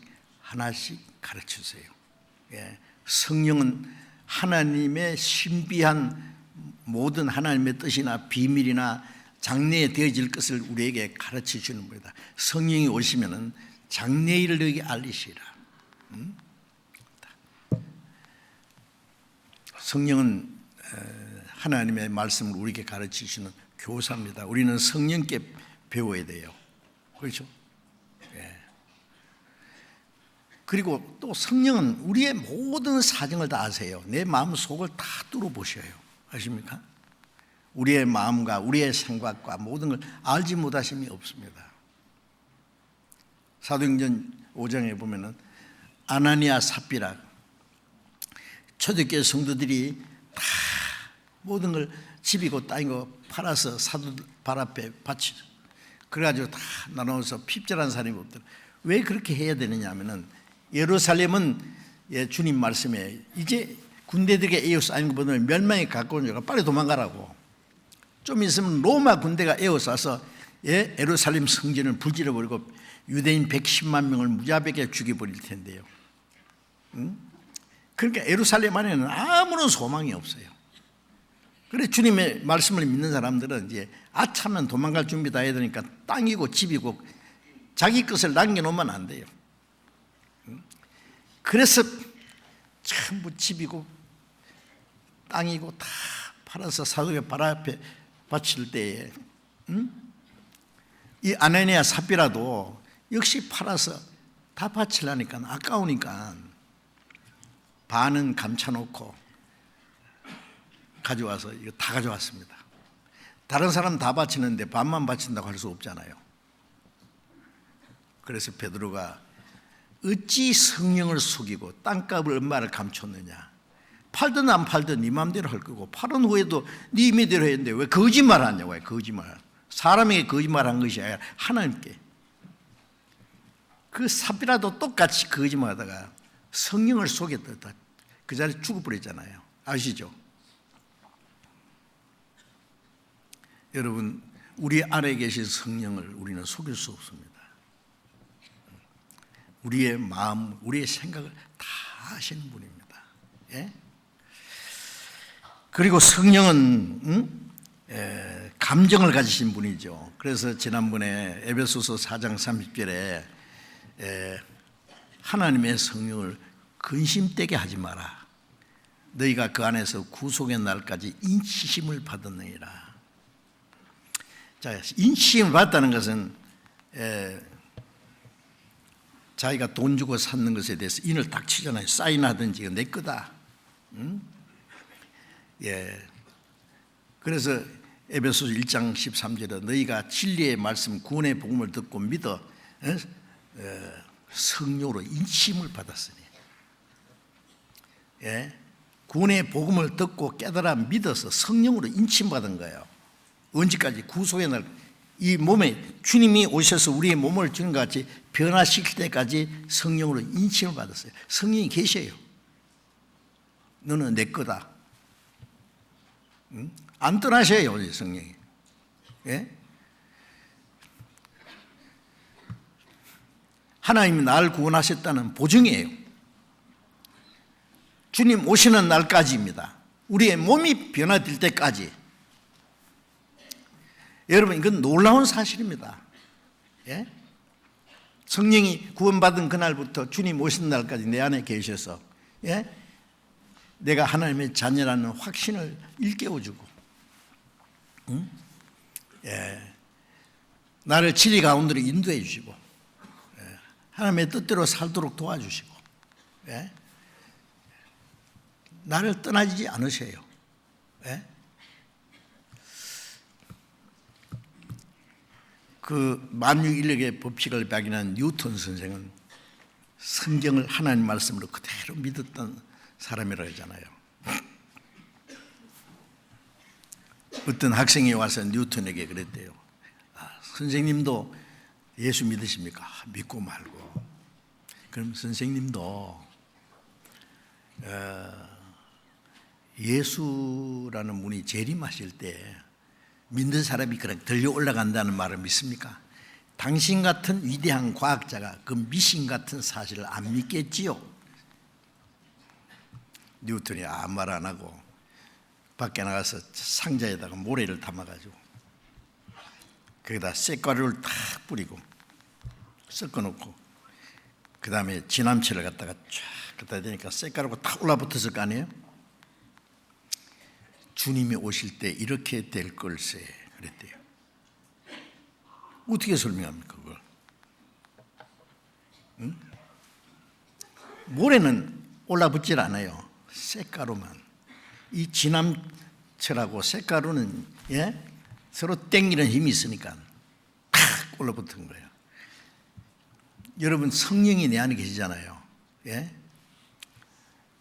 [SPEAKER 1] 가르쳐 주세요. 성령은 하나님의 신비한 모든 하나님의 뜻이나 비밀이나 장래에 되어질 것을 우리에게 가르쳐 주는 겁니다. 성령이 오시면은 장래일을 너에게 알리시라. 성령은 하나님의 말씀을 우리에게 가르쳐 주시는 교사입니다. 우리는 성령께 배워야 돼요. 그렇죠? 그리고 또 성령은 우리의 모든 사정을 다 아세요. 내 마음 속을 다 뚫어보셔요. 아십니까? 우리의 마음과 우리의 생각과 모든 걸 알지 못하심이 없습니다. 사도행전 5장에 보면은 아나니아 삽비라 초대교회 성도들이 다 모든 걸 집이고 땅이고 팔아서 사도들 발 앞에 바치죠. 그래가지고 다 나눠서 핍절한 사람이 없더라. 왜 그렇게 해야 되느냐 하면은 예루살렘은 주님 말씀에 이제 군대들에게 에워싸인 것보다 멸망에 가까운 자가 빨리 도망가라고. 좀 있으면 로마 군대가 에워싸서 예루살렘 성전을 불질러버리고 유대인 110만 명을 무자비하게 죽여버릴 텐데요. 그러니까 예루살렘 안에는 아무런 소망이 없어요. 그래 주님의 말씀을 믿는 사람들은 이제 아차면 도망갈 준비 다 해야 되니까 땅이고 집이고 자기 것을 남겨놓으면 안 돼요. 그래서 전부 집이고 땅이고 다 팔아서 사도의 발 앞에 바칠 때에 이 아나니아 삽비라도 역시 팔아서 다 바치려니까 아까우니까 반은 감춰놓고 가져와서 이거 다 가져왔습니다. 다른 사람 다 바치는데 반만 바친다고 할 수 없잖아요. 그래서 베드로가 어찌 성령을 속이고 땅값을 얼마를 감췄느냐. 팔든 안 팔든 네 맘대로 할 거고 팔은 후에도 네 임의대로 했는데 왜 거짓말하냐고. 왜 거짓말. 사람에게 거짓말한 것이 아니라 하나님께. 그 삽비라도 똑같이 거짓말하다가 성령을 속였다. 그 자리에 죽어버렸잖아요. 아시죠? 여러분 우리 안에 계신 성령을 우리는 속일 수 없습니다. 우리의 마음, 우리의 생각을 다 아시는 분입니다. 그리고 성령은 감정을 가지신 분이죠. 그래서 지난번에 에베소서 4장 30절에 하나님의 성령을 근심되게 하지 마라. 너희가 그 안에서 구속의 날까지 인치심을 받았느니라. 자, 인치심을 받았다는 것은 자기가 돈 주고 샀는 것에 대해서 인을 딱 치잖아요. 사인하든지 내 거다. 그래서 에베소서 1장 13절에 너희가 진리의 말씀 구원의 복음을 듣고 믿어 성령으로 인침을 받았으니 예? 구원의 복음을 듣고 깨달아 믿어서 성령으로 인침받은 거예요. 언제까지? 구속의 날. 이 몸에 주님이 오셔서 우리의 몸을 주는 것 같이 변화시킬 때까지 성령으로 인침을 받았어요. 성령이 계셔요. 너는 내 거다. 응? 안 떠나셔요, 우리 성령이. 예? 하나님이 나를 구원하셨다는 보증이에요. 주님 오시는 날까지입니다. 우리의 몸이 변화될 때까지. 여러분, 이건 놀라운 사실입니다. 예? 성령이 구원받은 그날부터 주님 오시는 날까지 내 안에 계셔서, 예? 내가 하나님의 자녀라는 확신을 일깨워주고, 응? 예. 나를 진리 가운데로 인도해 주시고, 예. 하나님의 뜻대로 살도록 도와주시고, 예. 나를 떠나지 않으셔요. 예? 그 만유인력의 법칙을 발견한 뉴턴 선생은 성경을 하나님 말씀으로 그대로 믿었던 사람이라고 하잖아요. 어떤 학생이 와서 뉴턴에게 그랬대요. 선생님도 예수 믿으십니까? 믿고 말고. 그럼 선생님도 예수라는 분이 재림하실 때 믿는 사람이 그냥 들려 올라간다는 말을 믿습니까? 당신 같은 위대한 과학자가 그 미신 같은 사실을 안 믿겠지요? 뉴턴이 아무 말 안 하고 밖에 나가서 상자에다가 모래를 담아가지고 거기다 쇳가루를 탁 뿌리고 섞어놓고 그 다음에 진함체를 갖다가 쫙 갖다 대니까 쇳가루가 탁 올라붙었을 거 아니에요? 주님이 오실 때 이렇게 될 걸세 그랬대요. 어떻게 설명합니까 그걸? 응? 모래는 올라붙질 않아요. 쇳가루만. 이 진함철하고 쇳가루는, 예? 서로 땡기는 힘이 있으니까 탁 올라붙은 거예요. 여러분 성령이 내 안에 계시잖아요. 예?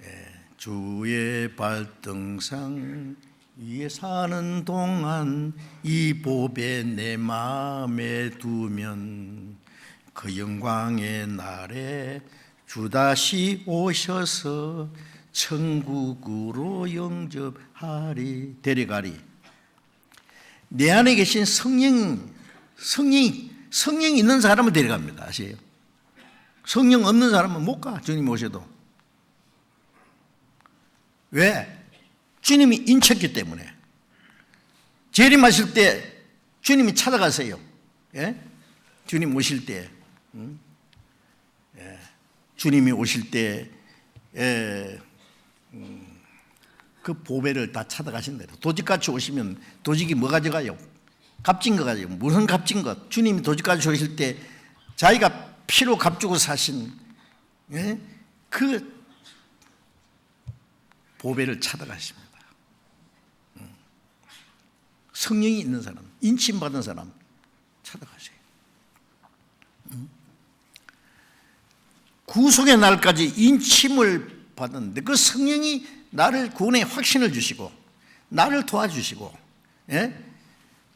[SPEAKER 1] 예. 주의 발등상 위에 사는 동안 이 보배 내 마음에 두면 그 영광의 날에 주 다시 오셔서 천국으로 영접하리 데려가리. 내 안에 계신 성령이 있는 사람을 데려갑니다. 아세요? 성령 없는 사람은 못 가. 주님 오셔도. 왜? 주님이 인쳤기 때문에. 재림하실 때 주님이 찾아가세요. 예? 주님 오실 때, 예. 주님이 오실 때, 그 보배를 다 찾아가신다. 도적같이 오시면 도적이 뭐 가져가요? 값진 거 가져요. 무슨 값진 것? 주님이 도적같이 오실 때 자기가 피로 값주고 사신, 예? 그 보배를 찾아가십니다. 성령이 있는 사람, 인침받은 사람 찾아가세요. 구속의 날까지 인침을 받았는데 그 성령이 나를 구원의 확신을 주시고 나를 도와주시고, 예?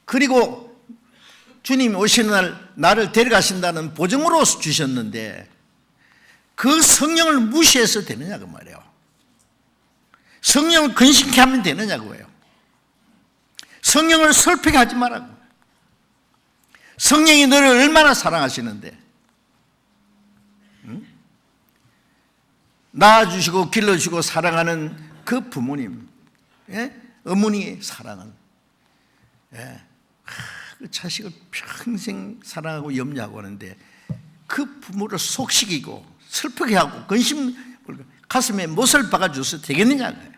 [SPEAKER 1] 그리고 주님이 오시는 날 나를 데려가신다는 보증으로 주셨는데 그 성령을 무시해서 되느냐 그 말이에요. 성령을 근심케 하면 되느냐고요. 성령을 설프게 하지 말라고. 성령이 너를 얼마나 사랑하시는데, 응? 낳아주시고 길러주시고 사랑하는 그 부모님, 예? 어머니의 사랑은, 예? 그 자식을 평생 사랑하고 염려하고 하는데 그 부모를 속식이고 슬프게 하고 근심 가슴에 못을 박아줘서 되겠느냐고요.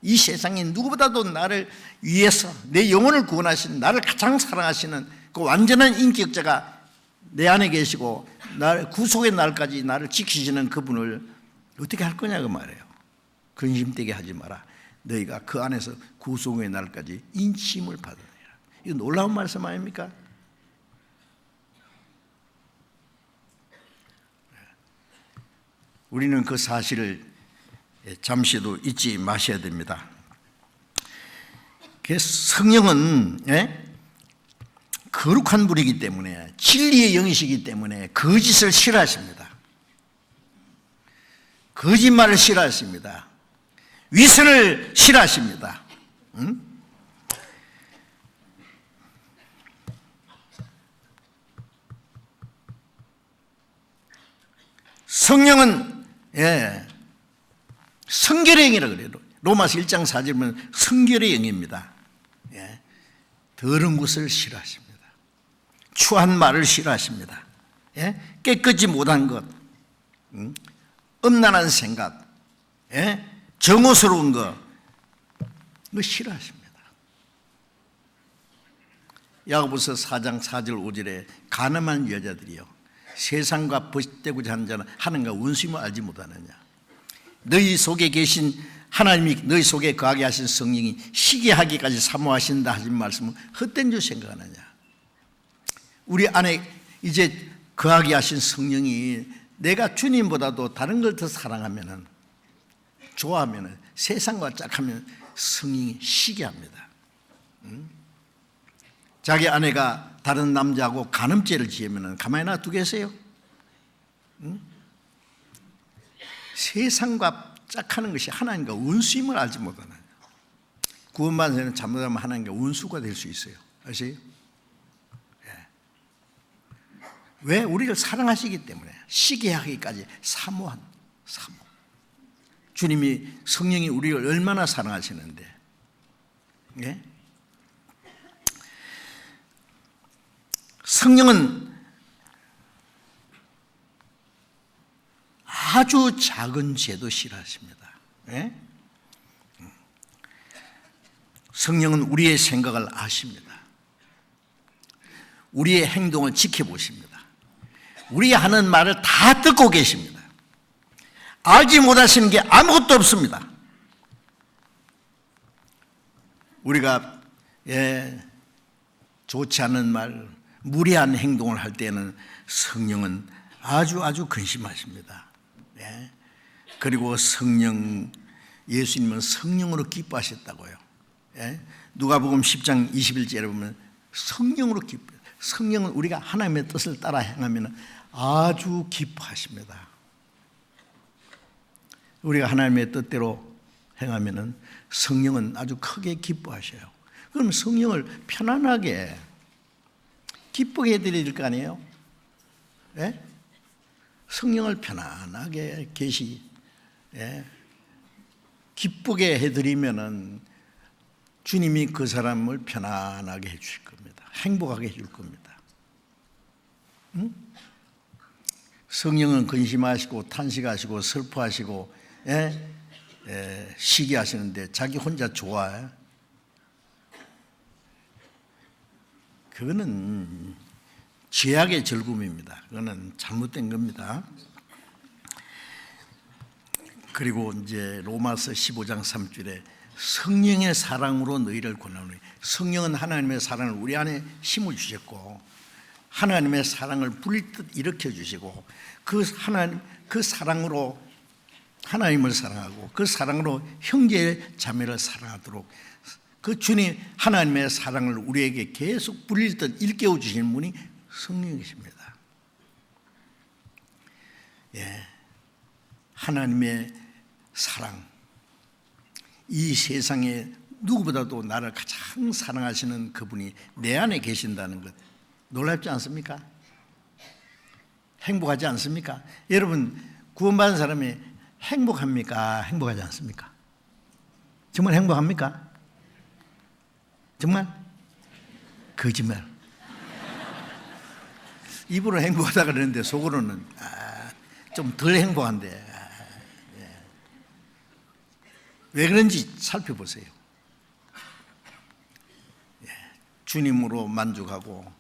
[SPEAKER 1] 이 세상에 누구보다도 나를 위해서 내 영혼을 구원하신 나를 가장 사랑하시는 그 완전한 인격자가 내 안에 계시고 나를 구속의 날까지 나를 지키시는 그분을 어떻게 할 거냐고 말해요. 근심되게 하지 마라. 너희가 그 안에서 구속의 날까지 인침을 받으리라. 이거 놀라운 말씀 아닙니까? 우리는 그 사실을 잠시도 잊지 마셔야 됩니다. 성령은 거룩한 분이기 때문에, 진리의 영이시기 때문에 거짓을 싫어하십니다. 거짓말을 싫어하십니다. 위선을 싫어하십니다. 성령은 성결의 영이라고 그래요. 로마서 1장 4절은 성결의 영입니다. 더러운 것을 싫어하십니다. 추한 말을 싫어하십니다. 깨끗이 못한 것, 음란한 생각, 정오스러운 거, 이거 싫어하십니다. 야고보서 4장 4절 5절에 가늠한 여자들이요, 세상과 벗대고자 하는 자는 하나님과 원수임을 알지 못하느냐. 너희 속에 계신 하나님이 너희 속에 거하게 하신 성령이 시기하기까지 사모하신다 하신 말씀은 헛된 줄 생각하느냐. 우리 안에 이제 거하게 하신 성령이 내가 주님보다도 다른 걸 더 사랑하면, 좋아하면, 세상과 짝하면 성령이 시기합니다. 자기 아내가 다른 남자하고 간음죄를 지으면 가만히 놔두겠어요? 세상과 짝하는 것이 하나님과 원수임을 알지 못하는, 구원받은 자는 잘못하면 하나님과 원수가 될 수 있어요. 아세요? 왜? 우리를 사랑하시기 때문에. 시기하기까지 사모. 주님이, 성령이 우리를 얼마나 사랑하시는데. 성령은 아주 작은 죄도 싫어하십니다. 성령은 우리의 생각을 아십니다. 우리의 행동을 지켜보십니다. 우리 하는 말을 다 듣고 계십니다. 알지 못하시는 게 아무것도 없습니다. 우리가 좋지 않은 말, 무례한 행동을 할 때는 성령은 아주 근심하십니다. 그리고 예수님은 성령으로 기뻐하셨다고요. 누가복음 10장 21절에 보면 성령으로 기뻐해요. 성령은 우리가 하나님의 뜻을 따라 행하면 아주 기뻐하십니다. 우리가 하나님의 뜻대로 행하면 성령은 아주 크게 기뻐하셔요. 그럼 성령을 편안하게 기쁘게 해드릴 거 아니에요? 성령을 편안하게 기쁘게 해드리면은 주님이 그 사람을 편안하게 해주실 겁니다. 행복하게 해줄 겁니다. 성령은 근심하시고 탄식하시고 슬퍼하시고 시기하시는데 자기 혼자 좋아해? 그거는 죄악의 즐거움입니다. 그거는 잘못된 겁니다. 그리고 이제 로마서 15장 3절에 성령의 사랑으로 너희를 권하노니, 성령은 하나님의 사랑을 우리 안에 심어 주셨고 하나님의 사랑을 불듯 일으켜 주시고 그 사랑으로 하나님을 사랑하고 그 사랑으로 형제 자매를 사랑하도록 그 주님 하나님의 사랑을 우리에게 계속 불릴듯 일깨워 주시는 분이 성령이십니다. 하나님의 사랑, 이 세상에 누구보다도 나를 가장 사랑하시는 그분이 내 안에 계신다는 것 놀랍지 않습니까? 행복하지 않습니까? 여러분, 구원받은 사람이 행복합니까? 행복하지 않습니까? 정말 행복합니까? 정말? 거짓말. 입으로 행복하다 그러는데 속으로는 좀 덜 행복한데. 왜 그런지 살펴보세요. 주님으로 만족하고,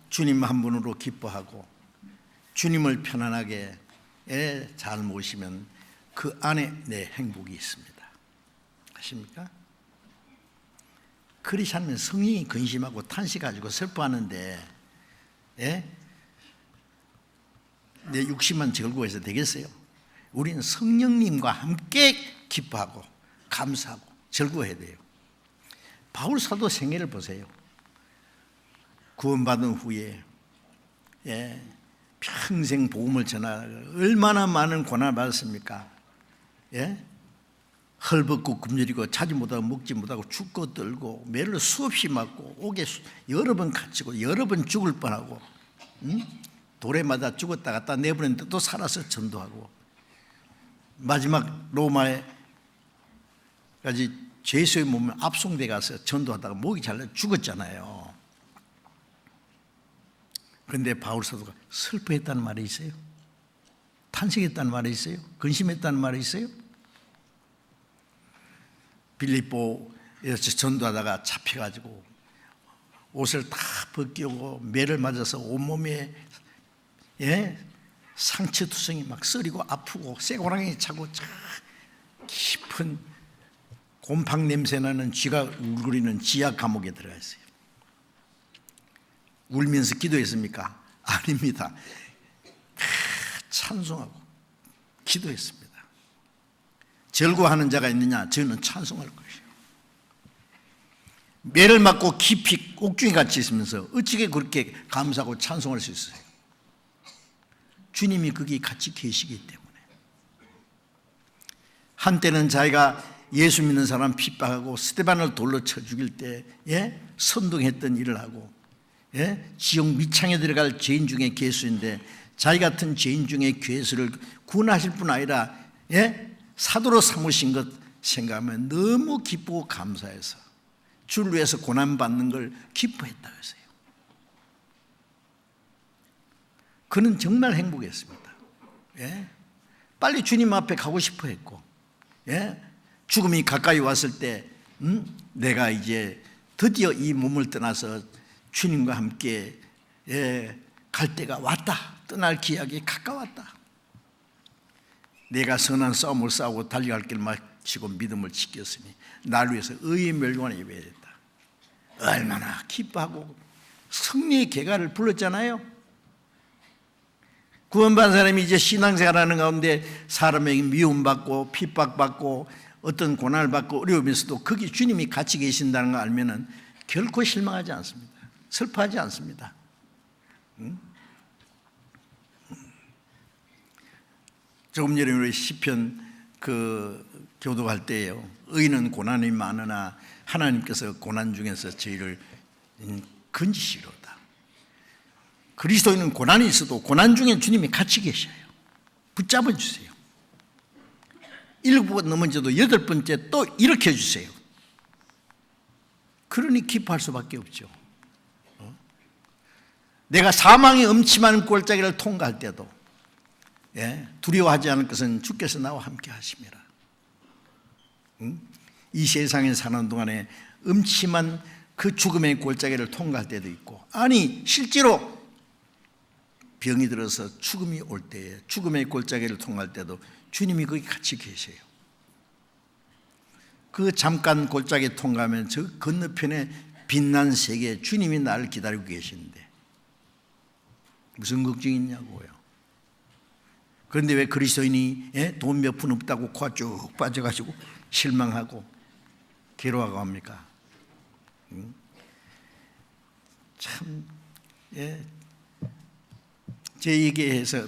[SPEAKER 1] 주님 한 분으로 기뻐하고, 주님을 편안하게 잘 모시면 그 안에 내 행복이 있습니다. 아십니까? 그렇지 않으면 성령이 근심하고 탄식하고 슬퍼하는데 내 육신만 즐거워해서 되겠어요? 우리는 성령님과 함께 기뻐하고 감사하고 즐거워해야 돼요. 바울 사도 생애를 보세요. 구원받은 후에 평생 복음을 전하다가 얼마나 많은 고난을 받았습니까? 헐벗고 굶주리고 자지 못하고 먹지 못하고 죽고 떨고 매를 수없이 맞고 옥에 여러 번 갇히고 여러 번 죽을 뻔하고 돌에 맞아 죽었다 갔다 내보냈는데 또 살아서 전도하고 마지막 로마에까지 죄수의 몸에 압송돼 가서 전도하다가 목이 잘려 죽었잖아요. 그런데 바울 사도가 슬퍼했다는 말이 있어요? 탄식했다는 말이 있어요? 근심했다는 말이 있어요? 빌립보에서 전도하다가 잡혀가지고 옷을 다 벗기고 매를 맞아서 온몸에 상처투성이 막 썰이고 아프고 쇠고랑이 차고 깊은 곰팡 냄새나는 쥐가 울거리는 지하 감옥에 들어가 있어요. 울면서 기도했습니까? 아닙니다. 찬송하고 기도했습니다. 절구하는 자가 있느냐? 저는 찬송할 것이요. 매를 맞고 깊이 옥중에 갇혀 있으면서 어찌게 그렇게 감사하고 찬송할 수 있어요? 주님이 거기 같이 계시기 때문에. 한때는 자기가 예수 믿는 사람 핍박하고 스데반을 돌로 쳐 죽일 때 선동했던 일을 하고 지옥 밑창에 들어갈 죄인 중에 괴수인데 자기 같은 죄인 중에 괴수를 구원하실 뿐 아니라 사도로 삼으신 것 생각하면 너무 기쁘고 감사해서 주를 위해서 고난받는 걸 기뻐했다고 했어요. 그는 정말 행복했습니다. 빨리 주님 앞에 가고 싶어 했고 죽음이 가까이 왔을 때 내가 이제 드디어 이 몸을 떠나서 주님과 함께 갈 때가 왔다. 떠날 기약이 가까웠다. 내가 선한 싸움을 싸우고 달려갈 길 마치고 믿음을 지켰으니 날 위해서 의의 멸관을 입어야 된다. 얼마나 기뻐하고 승리의 개가를 불렀잖아요. 구원받은 사람이 이제 신앙생활하는 가운데 사람에게 미움받고 핍박받고 어떤 고난을 받고 어려우면서도 거기 주님이 같이 계신다는 걸 알면은 결코 실망하지 않습니다. 슬퍼하지 않습니다. 조금 전에 우리 시편 교독할 때예요. 의인은 고난이 많으나 하나님께서 고난 중에서 저희를 건지시리로다. 그리스도인은 고난이 있어도 고난 중에 주님이 같이 계셔요. 붙잡아 주세요. 7번 넘어져도 8번째 또 일으켜 주세요. 그러니 기뻐할 수밖에 없죠. 내가 사망의 음침한 골짜기를 통과할 때도 두려워하지 않을 것은 주께서 나와 함께 하심이라. 이 세상에 사는 동안에 음침한 그 죽음의 골짜기를 통과할 때도 있고, 아니 실제로 병이 들어서 죽음이 올 때에 죽음의 골짜기를 통과할 때도 주님이 거기 같이 계세요. 그 잠깐 골짜기 통과하면 저 건너편에 빛난 세계에 주님이 나를 기다리고 계시는데 무슨 걱정이 있냐고요. 그런데 왜 그리스도인이 돈 몇 푼 없다고 코가 쭉 빠져가지고 실망하고 괴로워하고 합니까? 참 제 얘기해서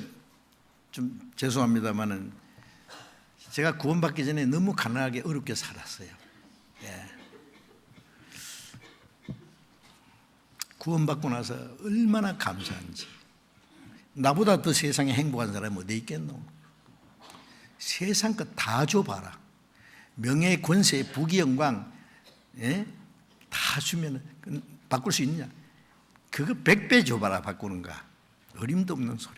[SPEAKER 1] 좀 죄송합니다만은 제가 구원받기 전에 너무 가난하게 어렵게 살았어요. 구원받고 나서 얼마나 감사한지. 나보다 더 세상에 행복한 사람이 어디 있겠노? 세상 것 다 줘봐라. 명예, 권세, 부귀, 영광 다 주면 바꿀 수 있느냐? 그거 100배 줘봐라 바꾸는가? 어림도 없는 소리.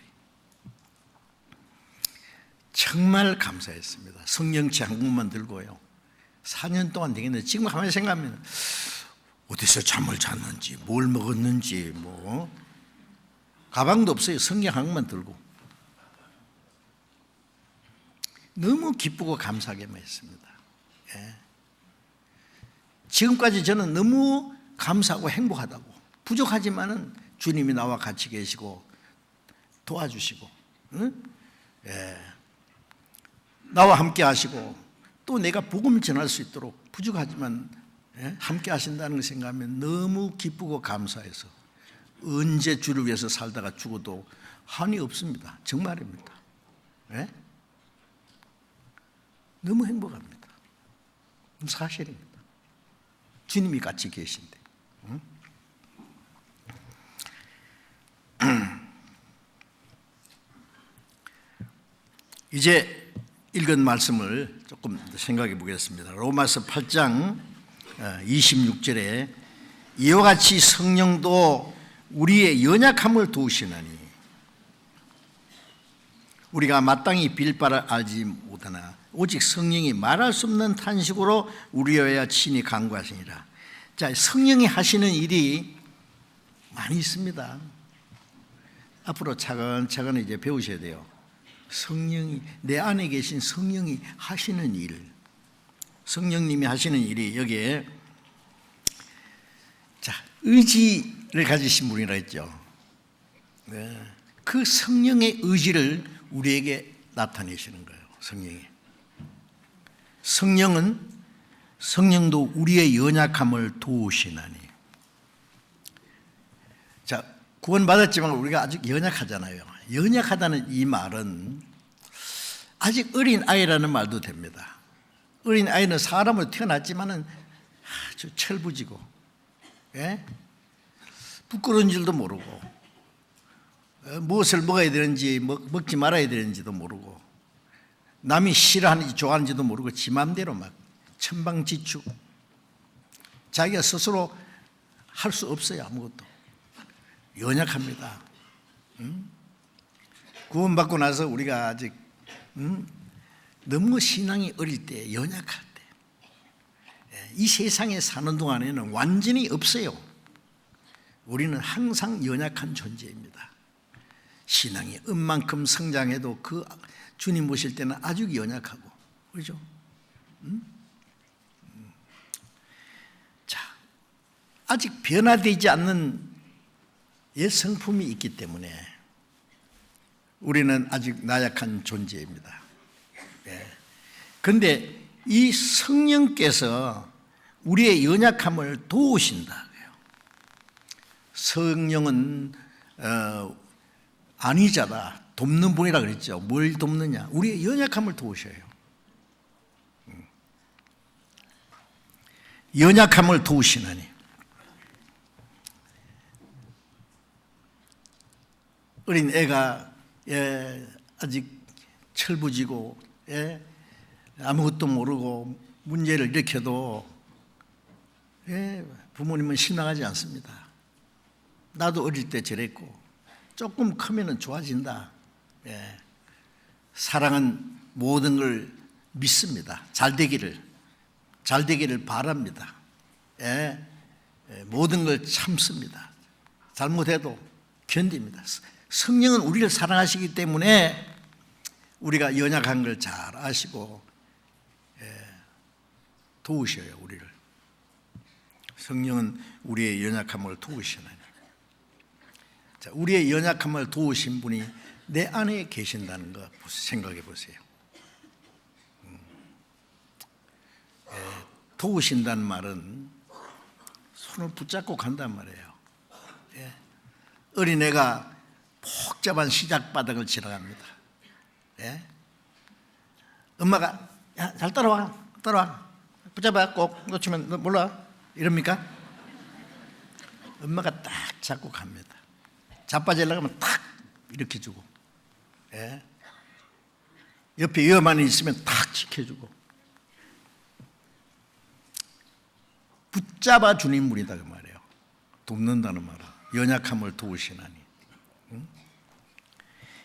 [SPEAKER 1] 정말 감사했습니다. 성령치 한 국만 들고요. 4년 동안 되겠는데 지금 가만히 생각하면 어디서 잠을 잤는지 뭘 먹었는지 가방도 없어요. 성경 한 권만 들고 너무 기쁘고 감사하게만 했습니다. 지금까지 저는 너무 감사하고 행복하다고. 부족하지만은 주님이 나와 같이 계시고 도와주시고 나와 함께 하시고 또 내가 복음을 전할 수 있도록 부족하지만 함께 하신다는 걸 생각하면 너무 기쁘고 감사해서 언제 주를 위해서 살다가 죽어도 한이 없습니다. 정말입니다. 너무 행복합니다. 사실입니다. 주님이 같이 계신데. 이제 읽은 말씀을 조금 생각해 보겠습니다. 로마서 8장 26절에 이와 같이 성령도 우리의 연약함을 도우시나니 우리가 마땅히 빌 바를 알지 못하나 오직 성령이 말할 수 없는 탄식으로 우리여야 친히 간구하시니라. 자, 성령이 하시는 일이 많이 있습니다. 앞으로 차근차근 이제 배우셔야 돼요. 성령이, 내 안에 계신 성령이 하시는 일, 성령님이 하시는 일이 여기에, 자, 의지를 가지신 분이라 했죠. 그 성령의 의지를 우리에게 나타내시는 거예요. 성령도 우리의 연약함을 도우시나니. 자, 구원받았지만 우리가 아직 연약하잖아요. 연약하다는 이 말은 아직 어린 아이라는 말도 됩니다. 어린 아이는 사람으로 태어났지만은 아주 철부지고, 부끄러운 줄도 모르고, 무엇을 먹어야 되는지 먹지 말아야 되는지도 모르고, 남이 싫어하는지 좋아하는지도 모르고 지 마음대로 막 천방지축, 자기가 스스로 할 수 없어요. 아무것도. 연약합니다. 구원받고 나서 우리가 아직 너무 신앙이 어릴 때, 연약할 때, 이 세상에 사는 동안에는 완전히 없어요. 우리는 항상 연약한 존재입니다. 신앙이 은만큼 성장해도 그 주님 모실 때는 아주 연약하고, 그렇죠? 자, 아직 변화되지 않는 옛 성품이 있기 때문에 우리는 아직 나약한 존재입니다. 그런데 이 성령께서 우리의 연약함을 도우신다. 성령은 안위자다, 돕는 분이라 그랬죠. 뭘 돕느냐? 우리의 연약함을 도우셔요. 연약함을 도우시나니. 어린 애가 아직 철부지고 아무것도 모르고 문제를 일으켜도 부모님은 실망하지 않습니다. 나도 어릴 때 저랬고 조금 크면은 좋아진다. 사랑은 모든 걸 믿습니다. 잘 되기를 바랍니다. 모든 걸 참습니다. 잘못해도 견딥니다. 성령은 우리를 사랑하시기 때문에 우리가 연약한 걸 잘 아시고 도우셔요. 우리를. 성령은 우리의 연약함을 도우시나니. 자, 우리의 연약함을 도우신 분이 내 안에 계신다는 거 생각해 보세요. 도우신다는 말은 손을 붙잡고 간단 말이에요. 어린애가 복잡한 시작바닥을 지나갑니다. 엄마가 야, 잘 따라와 붙잡아, 꼭 놓치면 너 몰라 이럽니까? 엄마가 딱 잡고 갑니다. 자빠지려고 하면 탁 이렇게 주고, 옆에 위험한 일 있으면 탁 지켜주고, 붙잡아 주는 분이다 그 말이에요. 돕는다는 말은 연약함을 도우시나니.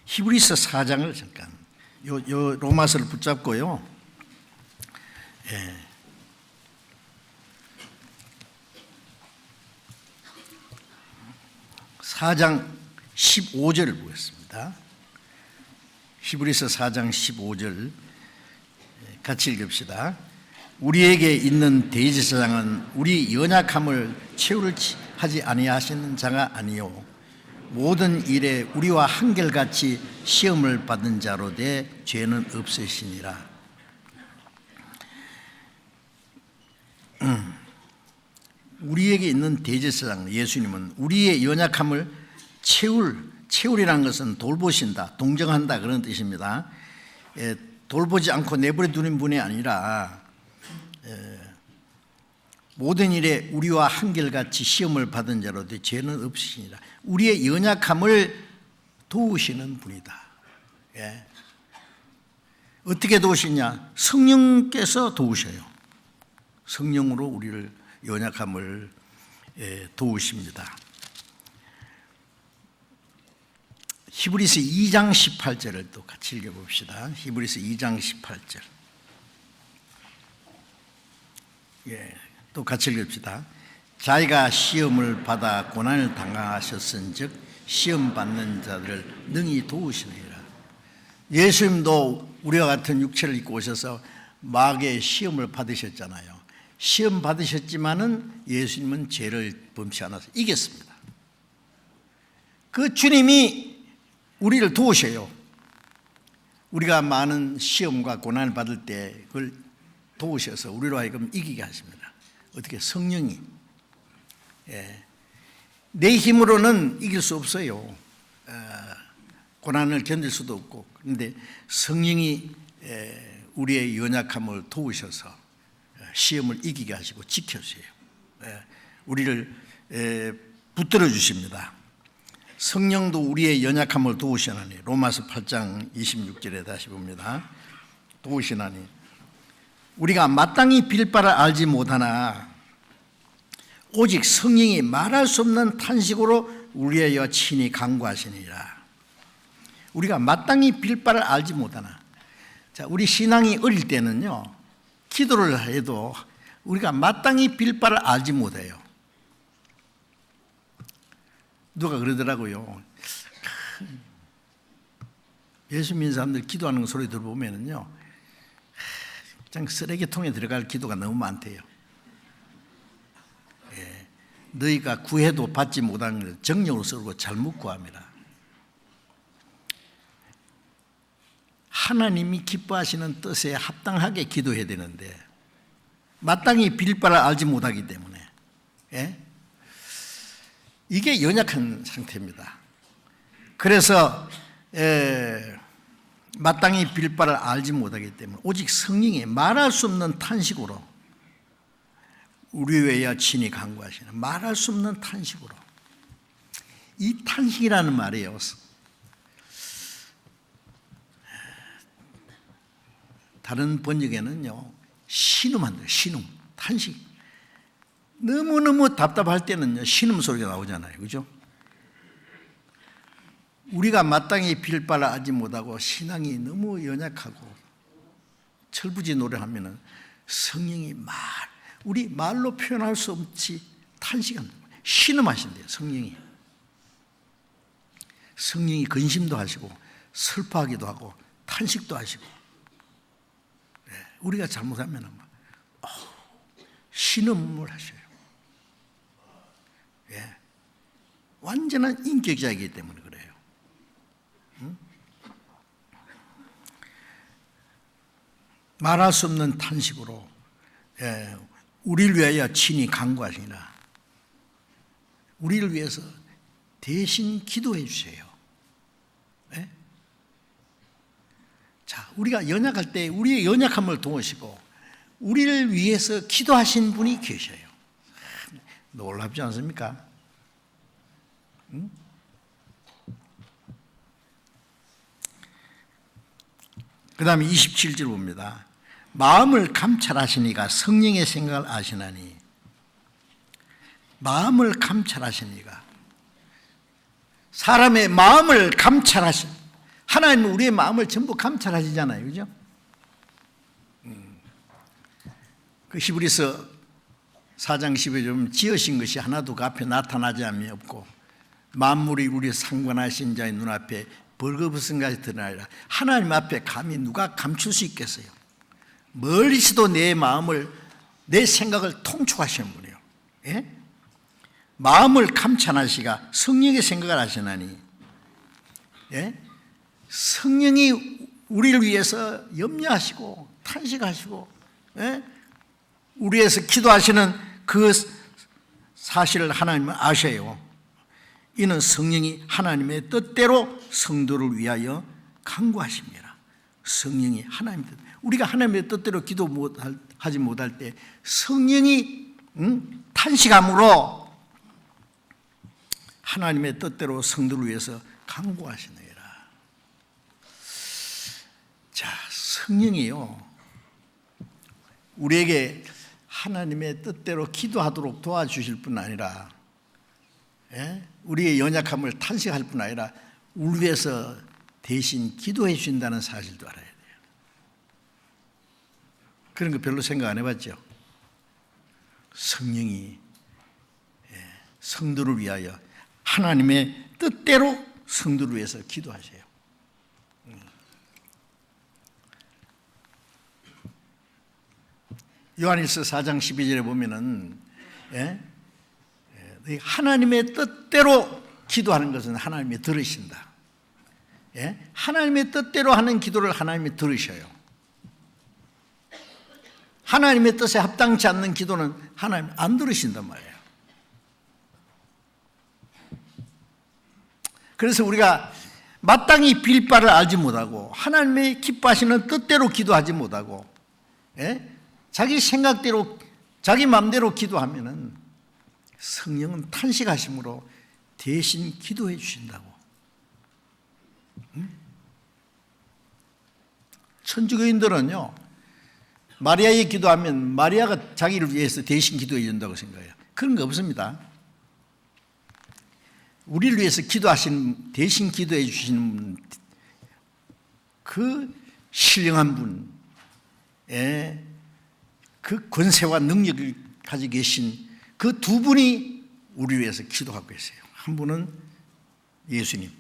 [SPEAKER 1] 히브리서 4장을 잠깐, 요 로마서를 붙잡고요. 4장 15절을 보겠습니다. 히브리서 4장 15절 같이 읽읍시다. 우리에게 있는 대제사장은 우리 연약함을 채우려 하지 아니하시는 자가 아니요 모든 일에 우리와 한결같이 시험을 받은 자로 돼 죄는 없으시니라. 우리에게 있는 대제사장 예수님은 우리의 연약함을 채우리라는 것은 돌보신다, 동정한다 그런 뜻입니다. 돌보지 않고 내버려 두는 분이 아니라 모든 일에 우리와 한결같이 시험을 받은 자로도 죄는 없으시니라. 우리의 연약함을 도우시는 분이다. 예. 어떻게 도우시냐? 성령께서 도우셔요. 성령으로 우리를 연약함을 도우십니다. 히브리서 2장 18절을 또 같이 읽어봅시다. 히브리서 2장 18절. 또 같이 읽읍시다. 자기가 시험을 받아 고난을 당하셨은즉 시험 받는 자들을 능히 도우시느니라. 예수님도 우리와 같은 육체를 입고 오셔서 마귀의 시험을 받으셨잖아요. 시험 받으셨지만은 예수님은 죄를 범치 않아서 이겼습니다. 그 주님이 우리를 도우셔요. 우리가 많은 시험과 고난을 받을 때 그걸 도우셔서 우리로 하여금 이기게 하십니다. 어떻게? 성령이. 내 힘으로는 이길 수 없어요. 고난을 견딜 수도 없고. 그런데 성령이 우리의 연약함을 도우셔서 시험을 이기게 하시고 지켜주세요. 우리를 붙들어 주십니다. 성령도 우리의 연약함을 도우시나니. 로마서 8장 26절에 다시 봅니다. 도우시나니 우리가 마땅히 빌 바를 알지 못하나 오직 성령이 말할 수 없는 탄식으로 우리에게 친히 간구하시니라. 우리가 마땅히 빌 바를 알지 못하나. 자, 우리 신앙이 어릴 때는요, 기도를 해도 우리가 마땅히 빌 바를 알지 못해요. 누가 그러더라고요. 예수 믿는 사람들 기도하는 소리 들어보면은요, 그냥 쓰레기통에 들어갈 기도가 너무 많대요. 너희가 구해도 받지 못한 것을 정령으로 쓰고 잘못 구합니다. 하나님이 기뻐하시는 뜻에 합당하게 기도해야 되는데 마땅히 빌 바를 알지 못하기 때문에 이게 연약한 상태입니다. 그래서 마땅히 빌 바를 알지 못하기 때문에 오직 성령이 말할 수 없는 탄식으로 우리 외야 친히 간구하시는, 말할 수 없는 탄식으로. 이 탄식이라는 말이에요, 다른 번역에는요, 신음한대요. 신음, 탄식. 너무너무 답답할 때는요, 신음소리가 나오잖아요. 그죠? 우리가 마땅히 빌 바를 알지 못하고 신앙이 너무 연약하고 철부지노래하면은 성령이 우리 말로 표현할 수 없이 탄식합니다. 신음하신대요, 성령이. 성령이 근심도 하시고 슬퍼하기도 하고 탄식도 하시고. 우리가 잘못하면 신음을 하셔요. 완전한 인격자이기 때문에 그래요. 말할 수 없는 탄식으로 우리를 위하여 친히 간구하시니라. 우리를 위해서 대신 기도해 주세요. 자, 우리가 연약할 때 우리의 연약함을 도우시고 우리를 위해서 기도하신 분이 계셔요. 놀랍지 않습니까? 그 다음에 27절 봅니다. 마음을 감찰하시니가 성령의 생각을 아시나니. 마음을 감찰하시니가. 사람의 마음을 하나님은 우리의 마음을 전부 감찰하시잖아요. 그죠? 그 히브리서 4장 10에 보면 지으신 것이 하나도 그 앞에 나타나지 않음이 없고 만물이 우리 상관하신 자의 눈앞에 벌거벗은 것이 드러나리라. 하나님 앞에 감히 누가 감출 수 있겠어요? 멀리서도 내 마음을, 내 생각을 통촉하시는 분이에요. 마음을 감찰하시가 성령의 생각을 하시나니. 성령이 우리를 위해서 염려하시고 탄식하시고 우리 위해서 기도하시는 그 사실을 하나님은 아셔요. 이는 성령이 하나님의 뜻대로 성도를 위하여 간구하십니다. 성령이 하나님의 뜻. 우리가 하나님의 뜻대로 기도하지 못할 때 성령이 탄식함으로 하나님의 뜻대로 성도를 위해서 간구하시느니라. 자, 성령이요, 우리에게 하나님의 뜻대로 기도하도록 도와주실 뿐 아니라, 우리의 연약함을 탄식할 뿐 아니라 우리 위해서 대신 기도해 주신다는 사실도 알아야 돼요. 그런 거 별로 생각 안 해봤죠? 성령이 성도를 위하여 하나님의 뜻대로 성도를 위해서 기도하세요. 요한일서 4장 12절에 보면은 하나님의 뜻대로 기도하는 것은 하나님이 들으신다. 하나님의 뜻대로 하는 기도를 하나님이 들으셔요. 하나님의 뜻에 합당치 않는 기도는 하나님 안 들으신단 말이에요. 그래서 우리가 마땅히 빌 바를 알지 못하고 하나님의 기뻐하시는 뜻대로 기도하지 못하고 자기 생각대로 자기 마음대로 기도하면은 성령은 탄식하심으로 대신 기도해 주신다고. 천주교인들은요, 마리아에 기도하면 마리아가 자기를 위해서 대신 기도해 준다고 생각해요. 그런 거 없습니다. 우리를 위해서 기도하시는, 대신 기도해 주시는 그 신령한 분, 그 권세와 능력을 가지고 계신 그 두 분이 우리 위해서 기도하고 계세요. 한 분은 예수님,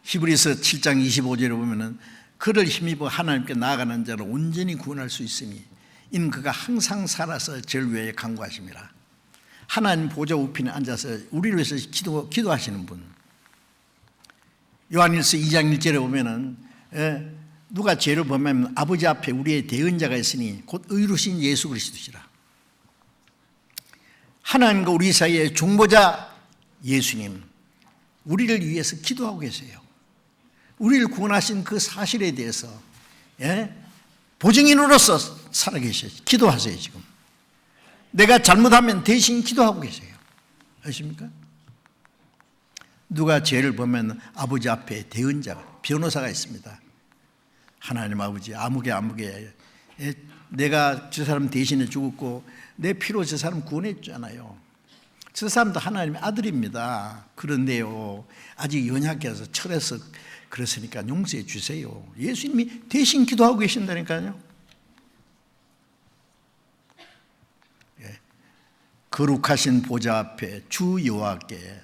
[SPEAKER 1] 히브리서 7장 25절에 보면은 그를 힘입어 하나님께 나아가는 자를 온전히 구원할 수 있으니 이는 그가 항상 살아서 저를 위하여 간구하심이라. 하나님 보좌 우편에 앉아서 우리를 위해서 기도하시는 분. 요한일서 2장 1절에 보면은 누가 죄를 범하면 아버지 앞에 우리의 대언자가 있으니 곧 의로우신 예수 그리스도시라. 하나님과 우리 사이의 중보자 예수님, 우리를 위해서 기도하고 계세요. 우리를 구원하신 그 사실에 대해서 보증인으로서 살아계셔요. 기도하세요. 지금 내가 잘못하면 대신 기도하고 계세요. 아십니까? 누가 죄를 보면 아버지 앞에 대언자가, 변호사가 있습니다. 하나님 아버지, 아무개 내가 저 사람 대신에 죽었고 내 피로 저 사람 구원했잖아요. 저 사람도 하나님의 아들입니다. 그런데요, 아직 연약해서 철해서 그랬으니까 용서해 주세요. 예수님이 대신 기도하고 계신다니까요. 거룩하신 보좌 앞에 주 여호와께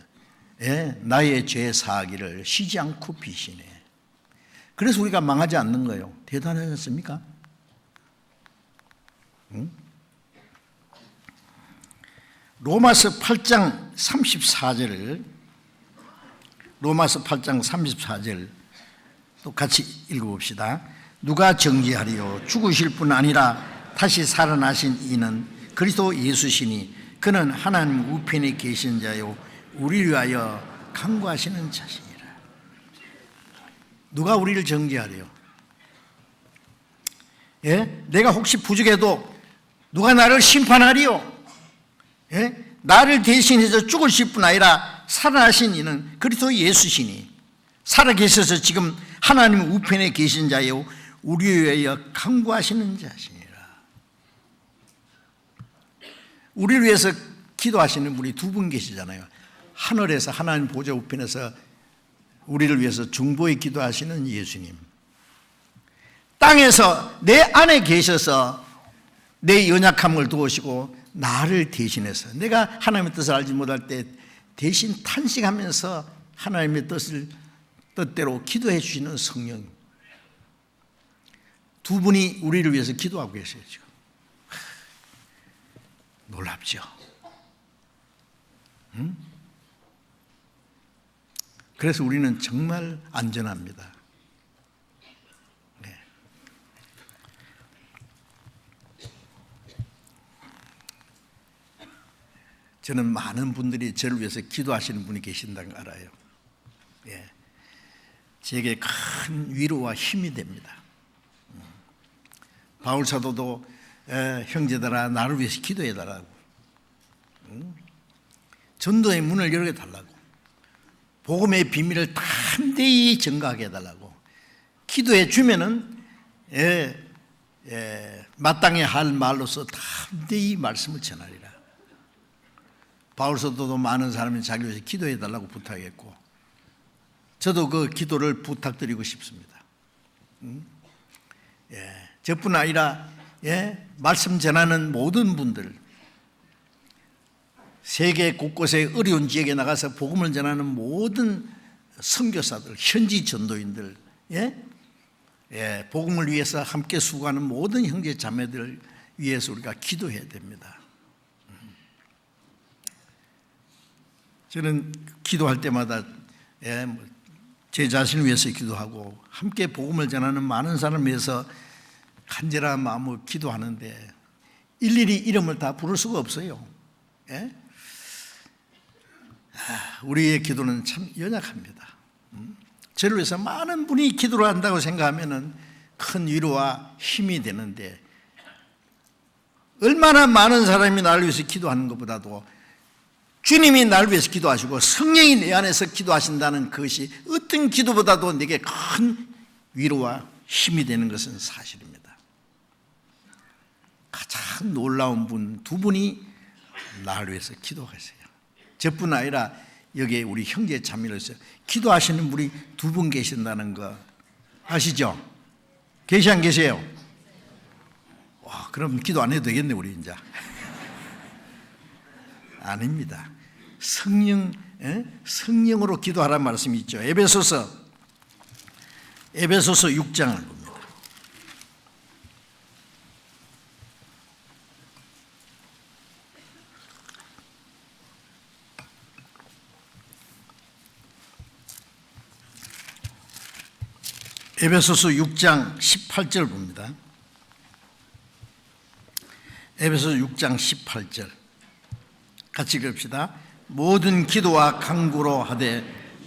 [SPEAKER 1] 나의 죄 사하기를 쉬지 않고 비시네. 그래서 우리가 망하지 않는 거예요. 대단하지 않습니까? 로마서 8장 34절을 또 같이 읽어봅시다. 누가 정죄하리요? 죽으실 뿐 아니라 다시 살아나신 이는 그리스도 예수시니 그는 하나님 우편에 계신 자요 우리를 위하여 간구하시는 자시니라. 누가 우리를 정죄하리요? 내가 혹시 부족해도 누가 나를 심판하리요? 나를 대신해서 죽으실 뿐 아니라 살아나신 이는 그리스도 예수시니 살아계셔서 지금 하나님 우편에 계신 자요 우리를 위하여 간구하시는 자시니라. 우리를 위해서 기도하시는 분이 두 분 계시잖아요. 하늘에서 하나님 보좌 우편에서 우리를 위해서 중보에 기도하시는 예수님, 땅에서 내 안에 계셔서 내 연약함을 도우시고 나를 대신해서 내가 하나님의 뜻을 알지 못할 때 대신 탄식하면서 하나님의 뜻대로 기도해 주시는 성령, 두 분이 우리를 위해서 기도하고 계세요. 지금 놀랍죠? 그래서 우리는 정말 안전합니다. 저는 많은 분들이 저를 위해서 기도하시는 분이 계신다는 걸 알아요. 예. 제게 큰 위로와 힘이 됩니다. 바울 사도도 형제들아 나를 위해서 기도해달라고, 전도의 문을 열어달라고, 복음의 비밀을 담대히 전가하게 해달라고 기도해 주면은 마땅히 할 말로서 담대히 말씀을 전하리라. 바울 사도도 많은 사람이 자기 위해서 기도해 달라고 부탁했고, 저도 그 기도를 부탁드리고 싶습니다. 저뿐 아니라 말씀 전하는 모든 분들, 세계 곳곳의 어려운 지역에 나가서 복음을 전하는 모든 선교사들, 현지 전도인들, 복음을 위해서 함께 수고하는 모든 형제 자매들을 위해서 우리가 기도해야 됩니다. 저는 기도할 때마다 제 자신을 위해서 기도하고 함께 복음을 전하는 많은 사람을 위해서 간절한 마음으로 기도하는데 일일이 이름을 다 부를 수가 없어요. 우리의 기도는 참 연약합니다. 저를 위해서 많은 분이 기도를 한다고 생각하면 큰 위로와 힘이 되는데, 얼마나 많은 사람이 나를 위해서 기도하는 것보다도 주님이 나를 위해서 기도하시고 성령이 내 안에서 기도하신다는 것이 어떤 기도보다도 내게 큰 위로와 힘이 되는 것은 사실입니다. 가장 놀라운 분 두 분이 나를 위해서 기도하세요. 저뿐 아니라 여기에 우리 형제 자매로서 기도하시는 분이 두 분 계신다는 거 아시죠? 계시 안 계세요? 와, 그럼 기도 안 해도 되겠네 우리 이제. 아닙니다. 성령으로 기도하라는 말씀이 있죠. 에베소서 6장을 봅니다. 에베소서 6장 18절 봅니다. 에베소서 6장 18절 같이 읽읍시다. 모든 기도와 간구로 하되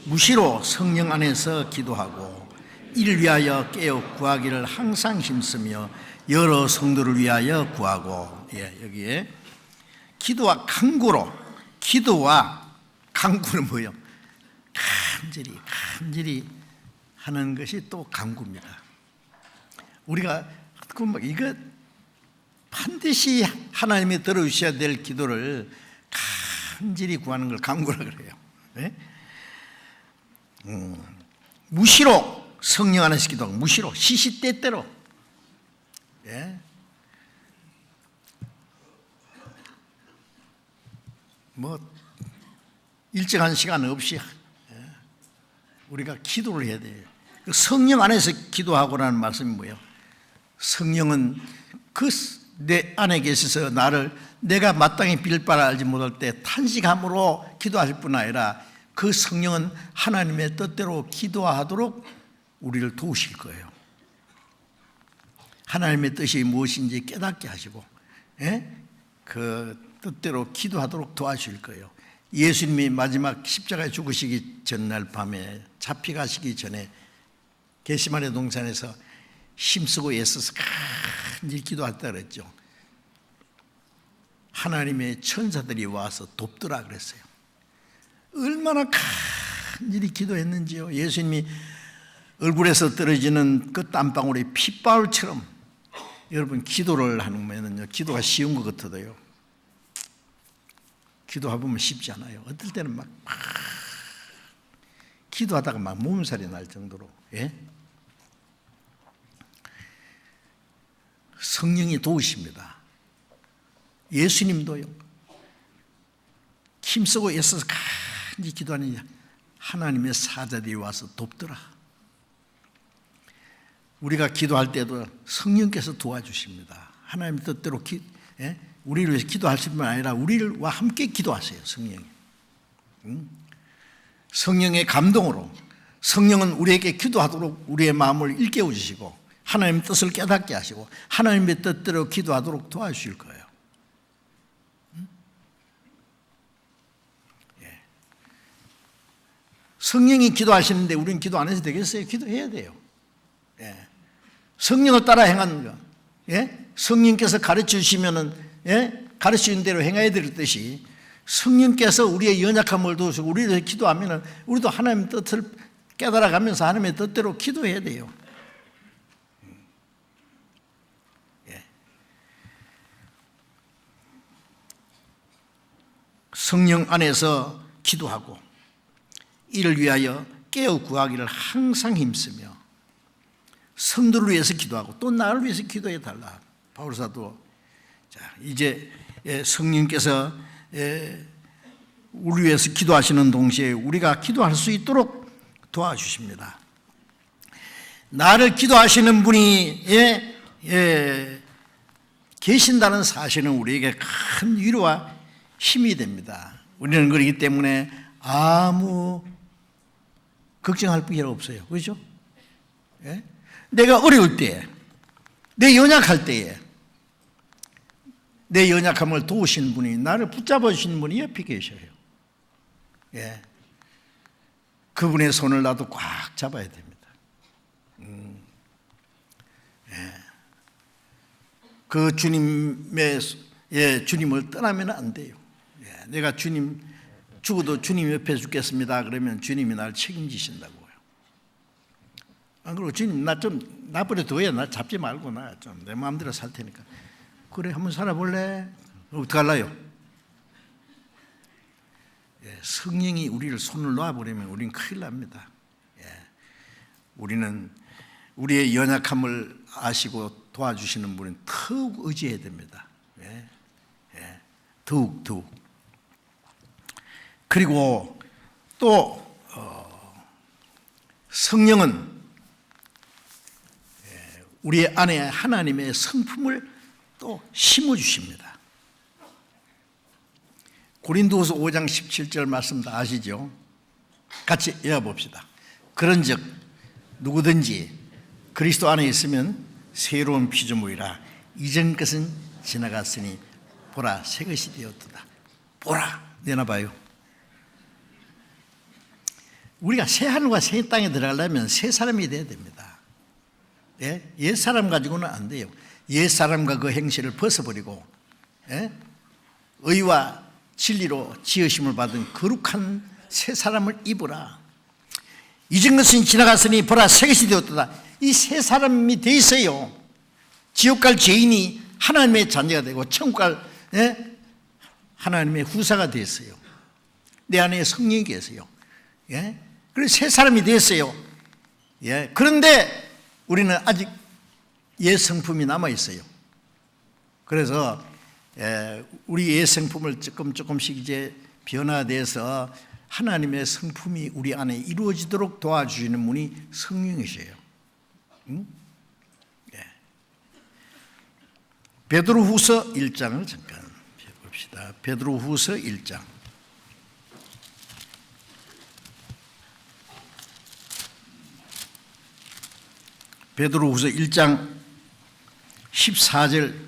[SPEAKER 1] 무시로 성령 안에서 기도하고 이를 위하여 깨어 구하기를 항상 힘쓰며 여러 성도를 위하여 구하고. 여기에 기도와 간구로, 기도와 간구는 뭐예요? 간절히 하는 것이 또 간구입니다. 우리가 이거 반드시 하나님이 들어주셔야 될 기도를 간절히 구하는 걸 간구라 그래요. 무시로 성령 안에서 기도하고, 무시로 시시때때로, 뭐 일정한 시간 없이 우리가 기도를 해야 돼요. 성령 안에서 기도하고라는 말씀이 뭐예요? 성령은 내 안에 계셔서 내가 마땅히 빌 바를 알지 못할 때 탄식함으로 기도하실 뿐 아니라 그 성령은 하나님의 뜻대로 기도하도록 우리를 도우실 거예요. 하나님의 뜻이 무엇인지 깨닫게 하시고 그 뜻대로 기도하도록 도와주실 거예요. 예수님이 마지막 십자가에 죽으시기 전날 밤에 잡혀가시기 전에 겟세마네 동산에서 힘쓰고 애써서 간절히 기도했다 그랬죠. 하나님의 천사들이 와서 돕더라 그랬어요. 얼마나 간절히 기도했는지요. 예수님이 얼굴에서 떨어지는 그 땀방울이 핏방울처럼, 여러분 기도를 하면요, 기도가 쉬운 것 같아도요, 기도해보면 쉽지 않아요. 어떨 때는 막 기도하다가 막 몸살이 날 정도로. 성령이 도우십니다. 예수님도요, 힘쓰고 애써서 간절히 기도하는 하나님의 사자들이 와서 돕더라. 우리가 기도할 때도 성령께서 도와주십니다. 하나님 뜻대로 우리를 위해서 기도하실 뿐만 아니라 우리와 함께 기도하세요. 성령이. 성령의 감동으로 성령은 우리에게 기도하도록 우리의 마음을 일깨워 주시고 하나님의 뜻을 깨닫게 하시고 하나님의 뜻대로 기도하도록 도와주실 거예요. 성령이 기도하시는데 우리는 기도 안 해도 되겠어요? 기도해야 돼요. 예. 성령을 따라 행하는 거. 예? 성령께서 가르쳐 주시면은, 예? 가르치는 대로 행해야 될 듯이 성령께서 우리의 연약함을 도우시고 우리를 기도하면은 우리도 하나님의 뜻을 깨달아가면서 하나님의 뜻대로 기도해야 돼요. 예. 성령 안에서 기도하고 이를 위하여 깨어 구하기를 항상 힘쓰며 성도를 위해서 기도하고 또 나를 위해서 기도해 달라. 바울 사도. 자, 이제 성령께서 우리 위해서 기도하시는 동시에 우리가 기도할 수 있도록 도와주십니다. 나를 기도하시는 분이 계신다는 사실은 우리에게 큰 위로와 힘이 됩니다. 우리는 그렇기 때문에 아무 걱정할 필요 없어요. 그렇죠? 예? 내가 어려울 때, 내 연약할 때에 내 연약함을 도우시는 분이, 나를 붙잡아 주시는 분이 옆에 계셔요. 예. 그분의 손을 나도 꽉 잡아야 됩니다. 예. 그 주님을 떠나면 안 돼요. 예. 내가 주님 죽어도 주님 옆에 죽겠습니다. 그러면 주님이 나를 책임지신다고요. 안 그러고 주님 나 좀 나버려 둬야 나 잡지 말고 나 좀 내 마음대로 살 테니까. 그래 한번 살아볼래? 어떡할래요? 예, 성령이 우리를 손을 놔버리면 우리는 큰일 납니다. 예, 우리는 우리의 연약함을 아시고 도와주시는 분은 더욱 의지해야 됩니다. 예, 예, 더욱 그리고 또 성령은 우리 안에 하나님의 성품을 또 심어주십니다. 고린도후서 5장 17절 말씀 다 아시죠? 같이 읽어봅시다. 그런즉 누구든지 그리스도 안에 있으면 새로운 피조물이라 이전 것은 지나갔으니 보라 새 것이 되었도다. 보라 내놔봐요. 우리가 새 하늘과 새 땅에 들어가려면 새 사람이 돼야 됩니다. 예? 옛 사람 가지고는 안 돼요. 옛 사람과 그 행실을 벗어버리고, 예? 의와 진리로 지으심을 받은 거룩한 새 사람을 입으라. 이전 것은 지나갔으니 보라 새 것이 되었도다. 이 새 사람이 돼 있어요. 지옥 갈 죄인이 하나님의 자녀가 되고 천국 갈, 예? 하나님의 후사가 됐어요. 내 안에 성령이 계세요. 예? 그래서 새 사람이 됐어요. 예? 그런데 우리는 아직 옛 성품이 남아 있어요. 그래서 우리 옛 성품을 조금씩 이제 변화돼서 하나님의 성품이 우리 안에 이루어지도록 도와주시는 분이 성령이셔요. 응? 예. 베드로후서 1장을 잠깐 봅시다. 베드로후서 1장. 베드로후서 1장 14절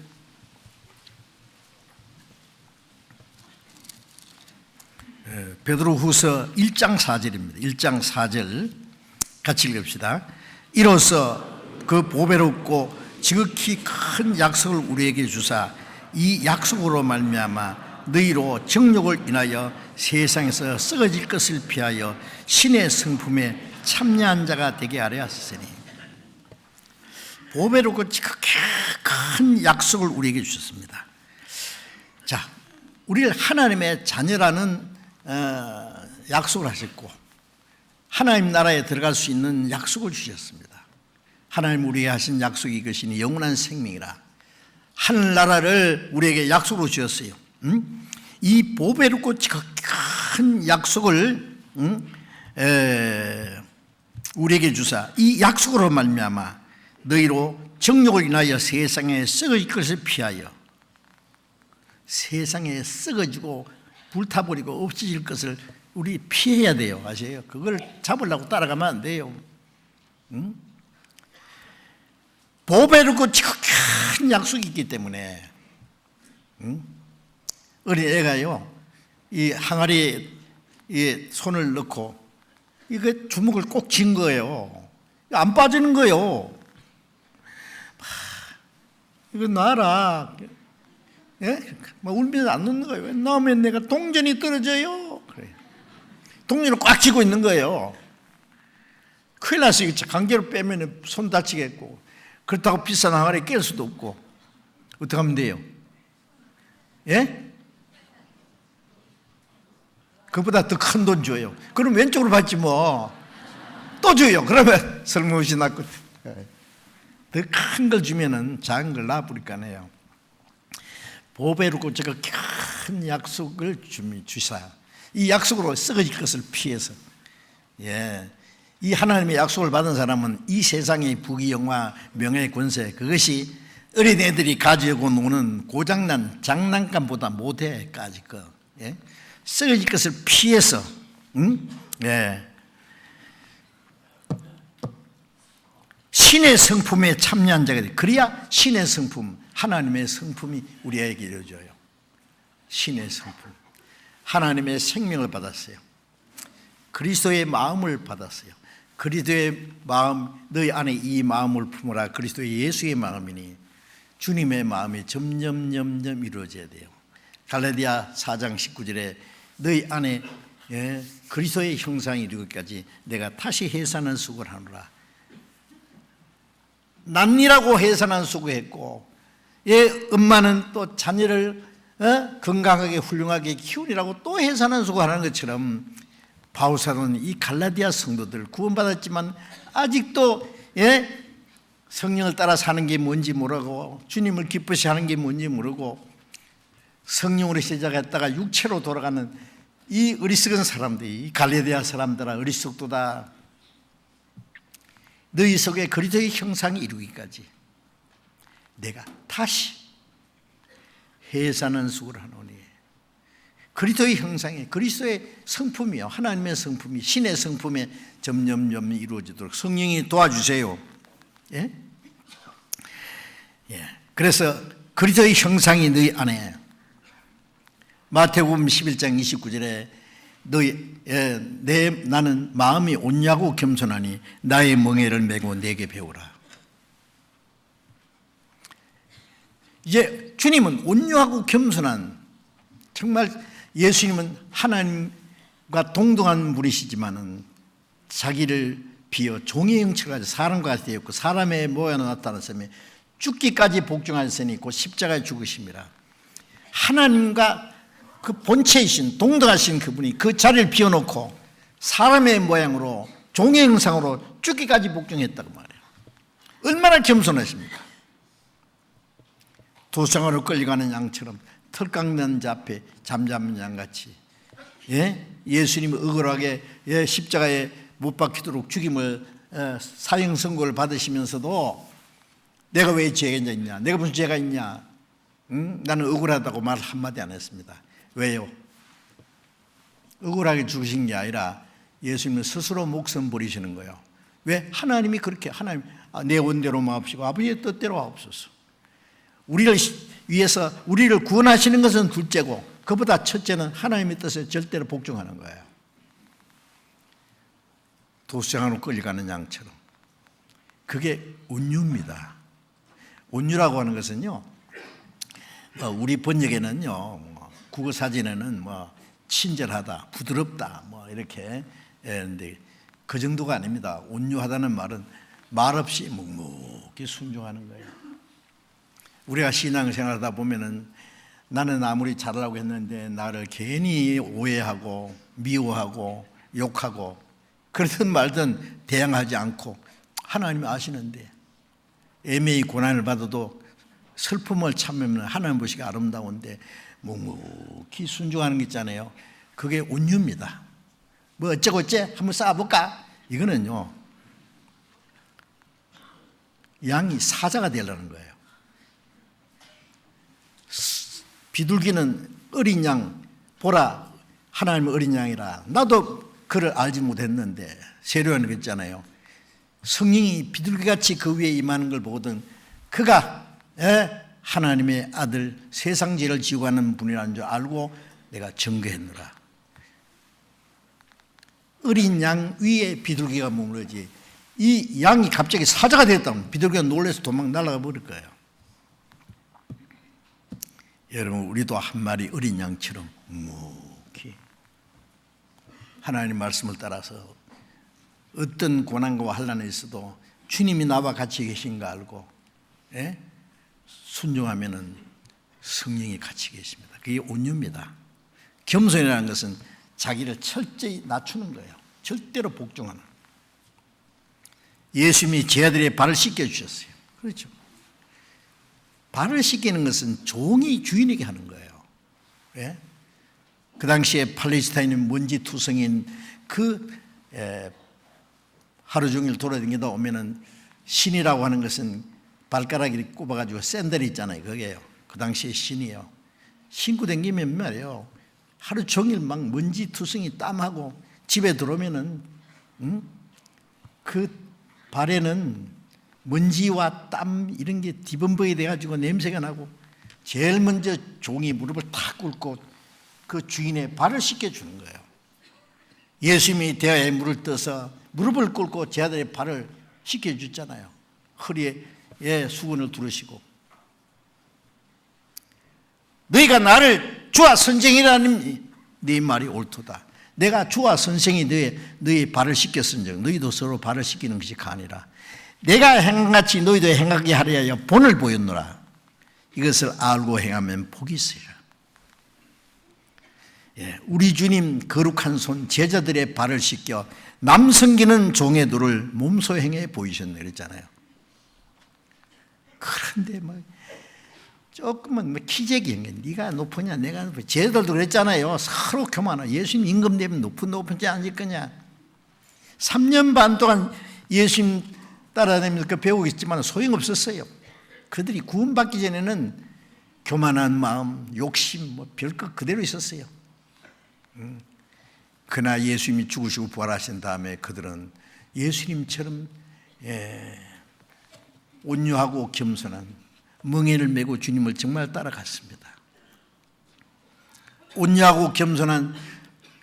[SPEAKER 1] 베드로후서 1장 4절입니다. 1장 4절 같이 읽읍시다. 이로써 그 보배롭고 지극히 큰 약속을 우리에게 주사 이 약속으로 말미암아 너희로 정욕을 인하여 세상에서 썩어질 것을 피하여 신의 성품에 참여한 자가 되게 하려 하시니 보배롭고 지극히 큰 약속을 우리에게 주셨습니다. 자, 우리를 하나님의 자녀라는 약속을 하셨고 하나님 나라에 들어갈 수 있는 약속을 주셨습니다. 하나님 우리에게 하신 약속이 이것이니 영원한 생명이라. 하늘나라를 우리에게 약속으로 주셨어요. 이 보배롭고 지극히 큰 약속을 우리에게 주사 이 약속으로 말미암아 너희로 정욕을 인하여 세상에 썩어질 것을 피하여 세상에 썩어지고 불타버리고 없어질 것을 우리 피해야 돼요. 아세요? 그걸 잡으려고 따라가면 안 돼요. 응? 보배롭고 지극히 큰 약속이 있기 때문에 응? 어린 애가요 이 항아리에 손을 넣고 이거 주먹을 꼭 쥔 거예요. 안 빠지는 거예요. 이거 놔라. 예? 막 울면서 안 놓는 거예요. 왜 나오면 내가 동전이 떨어져요. 그래. 동전을 꽉 쥐고 있는 거예요. 큰일 났어요. 강제로 빼면 손 다치겠고, 그렇다고 비싼 항아리 깰 수도 없고, 어떻게 하면 돼요? 예? 그보다 더 큰 돈 줘요. 그럼 왼쪽으로 받지 뭐. 또 줘요. 그러면 설무시 났고, 더 큰 걸 주면은 작은 걸 놔버릴까 해요. 보배롭고 제가 큰 약속을 주사, 이 약속으로 썩어질 것을 피해서, 예, 이 하나님의 약속을 받은 사람은 이 세상의 부귀영화, 명예, 권세, 그것이 어린애들이 가지고 노는 고장난 장난감보다 못해까지 거, 예? 썩어질 것을 피해서, 예, 신의 성품에 참여한 자가 돼. 그래야 신의 성품, 하나님의 성품이 우리에게 이루어져요. 신의 성품, 하나님의 생명을 받았어요. 그리스도의 마음을 받았어요. 그리스도의 마음, 너희 안에 이 마음을 품어라. 그리스도의 예수의 마음이니 주님의 마음이 점점 이루어져야 돼요. 갈라디아 4장 19절에 너희 안에, 예, 그리스도의 형상이 이루기까지 내가 다시 해산한 수고를 하노라. 난이라고 해산한 수고했고, 예, 엄마는 또 자녀를 건강하게 훌륭하게 키우느라고 또 해산한 수고하는 것처럼 바울사도는 이 갈라디아 성도들 구원받았지만 아직도, 예, 성령을 따라 사는 게 뭔지 모르고 주님을 기쁘시 하는 게 뭔지 모르고 성령으로 시작했다가 육체로 돌아가는 이 어리석은 사람들이, 이 갈라디아 사람들아 어리석도다. 너희 속에 그리스도의 형상이 이루기까지 내가 다시 해산한 수고를 하노니. 그리스도의 형상이, 그리스도의 성품이요, 하나님의 성품이, 신의 성품에 점점 이루어지도록 성령이 도와주세요. 예? 예. 그래서 그리스도의 형상이 너희 안에, 마태복음 11장 29절에 너희, 예, 나는 마음이 온유하고 겸손하니 나의 멍에를 메고 내게 배우라. 이제 주님은 온유하고 겸손한, 정말 예수님은 하나님과 동등한 분이시지만은 자기를 비어 종의 형체를 가지고 사람과 같이 되었고 사람의 모양으로 나타났으며 죽기까지 복종하셨으니 곧 십자가에 죽으심이라. 하나님과 그 본체이신 동등하신 그분이 그 자리를 비워놓고 사람의 모양으로 종의 형상으로 죽기까지 복종했다고 말해요. 얼마나 겸손하십니까? 도상으로 끌려가는 양처럼 털 깎는 자 앞에 잠잠한 양같이, 예? 예수님이 억울하게, 예, 십자가에 못 박히도록 죽임을, 사형 선고를 받으시면서도 내가 왜 죄가 있냐, 내가 무슨 죄가 있냐, 나는 억울하다고 말 한마디 안 했습니다. 왜요? 억울하게 죽으신 게 아니라 예수님은 스스로 목숨 버리시는 거예요. 왜? 하나님이 그렇게, 하나님, 내 원대로 마옵시고 아버지의 뜻대로 하옵소서. 우리를 위해서 우리를 구원하시는 것은 둘째고 그보다 첫째는 하나님의 뜻에 절대로 복종하는 거예요. 도수장으로 끌려가는 양처럼. 그게 온유입니다. 온유라고 하는 것은요, 우리 번역에는요, 국어 사전에는 뭐 친절하다, 부드럽다, 뭐 이렇게 했는데 그 정도가 아닙니다. 온유하다는 말은 말없이 묵묵히 순종하는 거예요. 우리가 신앙생활하다 보면은 나는 아무리 잘하려고 했는데 나를 괜히 오해하고 미워하고 욕하고 그러든 말든 대항하지 않고 하나님이 아시는데 애매히 고난을 받아도 슬픔을 참으면 하나님 보시기에 아름다운데 묵묵히 순종하는 게 있잖아요. 그게 온유입니다. 뭐 어쩌고저쩌 한번 쌓아볼까? 이거는요, 양이 사자가 되려는 거예요. 비둘기는 어린 양 보라, 하나님의 어린 양이라. 나도 그를 알지 못했는데 세례요한이 그랬잖아요. 성령이 비둘기같이 그 위에 임하는 걸 보거든 그가 하나님의 아들, 세상 죄를 지고 가는 분이라는 줄 알고 내가 증거했노라. 어린 양 위에 비둘기가 머무르지, 이 양이 갑자기 사자가 됐다면 비둘기가 놀라서 도망 날아가 버릴 거예요. 여러분, 우리도 한 마리 어린 양처럼 묵묵히 하나님 말씀을 따라서 어떤 고난과 환난에 있어도 주님이 나와 같이 계신 거 알고 순종하면은 성령이 같이 계십니다. 그게 온유입니다. 겸손이라는 것은 자기를 철저히 낮추는 거예요. 절대로 복종하는. 예수님이 제 아들의 발을 씻겨주셨어요. 그렇죠. 발을 씻기는 것은 종이 주인에게 하는 거예요. 예? 그 당시에 팔레스타인은 먼지투성인 하루 종일 돌아다니다 오면은 신이라고 하는 것은 발가락이 꼽아가지고 샌들이 있잖아요. 그게요. 그 당시에 신이에요. 신고 다니면 말이에요. 하루 종일 막 먼지투성이 땀하고 집에 들어오면은 그 발에는 먼지와 땀 이런 게 뒤범벅이 돼가지고 냄새가 나고, 제일 먼저 종이 무릎을 탁 꿇고 그 주인의 발을 씻겨주는 거예요. 예수님이 대야에 물을 떠서 무릎을 꿇고 제 아들의 발을 씻겨주잖아요. 허리에 수건을 두르시고, 너희가 나를 주와 선생이라는 네 말이 옳도다. 내가 주와 선생이 너희 발을 씻겼은즉 너희도 서로 발을 씻기는 것이 가니라. 내가 행한같이 너희도 행하게 하려 하여 본을 보였노라. 이것을 알고 행하면 복이 있으리라. 우리 주님 거룩한 손 제자들의 발을 씻겨 남 섬기는 종의 도를 몸소 행해 보이셨네 그랬잖아요. 그런데 조금은 키재기인 게, 네가 높으냐 내가 높으냐. 제자들도 그랬잖아요. 서로 교만하고 예수님 임금되면 높은지 앉을 거냐. 3년 반 동안 예수님 따라다니면서 배우겠지만 소용없었어요. 그들이 구원받기 전에는 교만한 마음, 욕심 별것 그대로 있었어요. 그러나 예수님이 죽으시고 부활하신 다음에 그들은 예수님처럼 온유하고 겸손한 멍에를 메고 주님을 정말 따라갔습니다. 온유하고 겸손한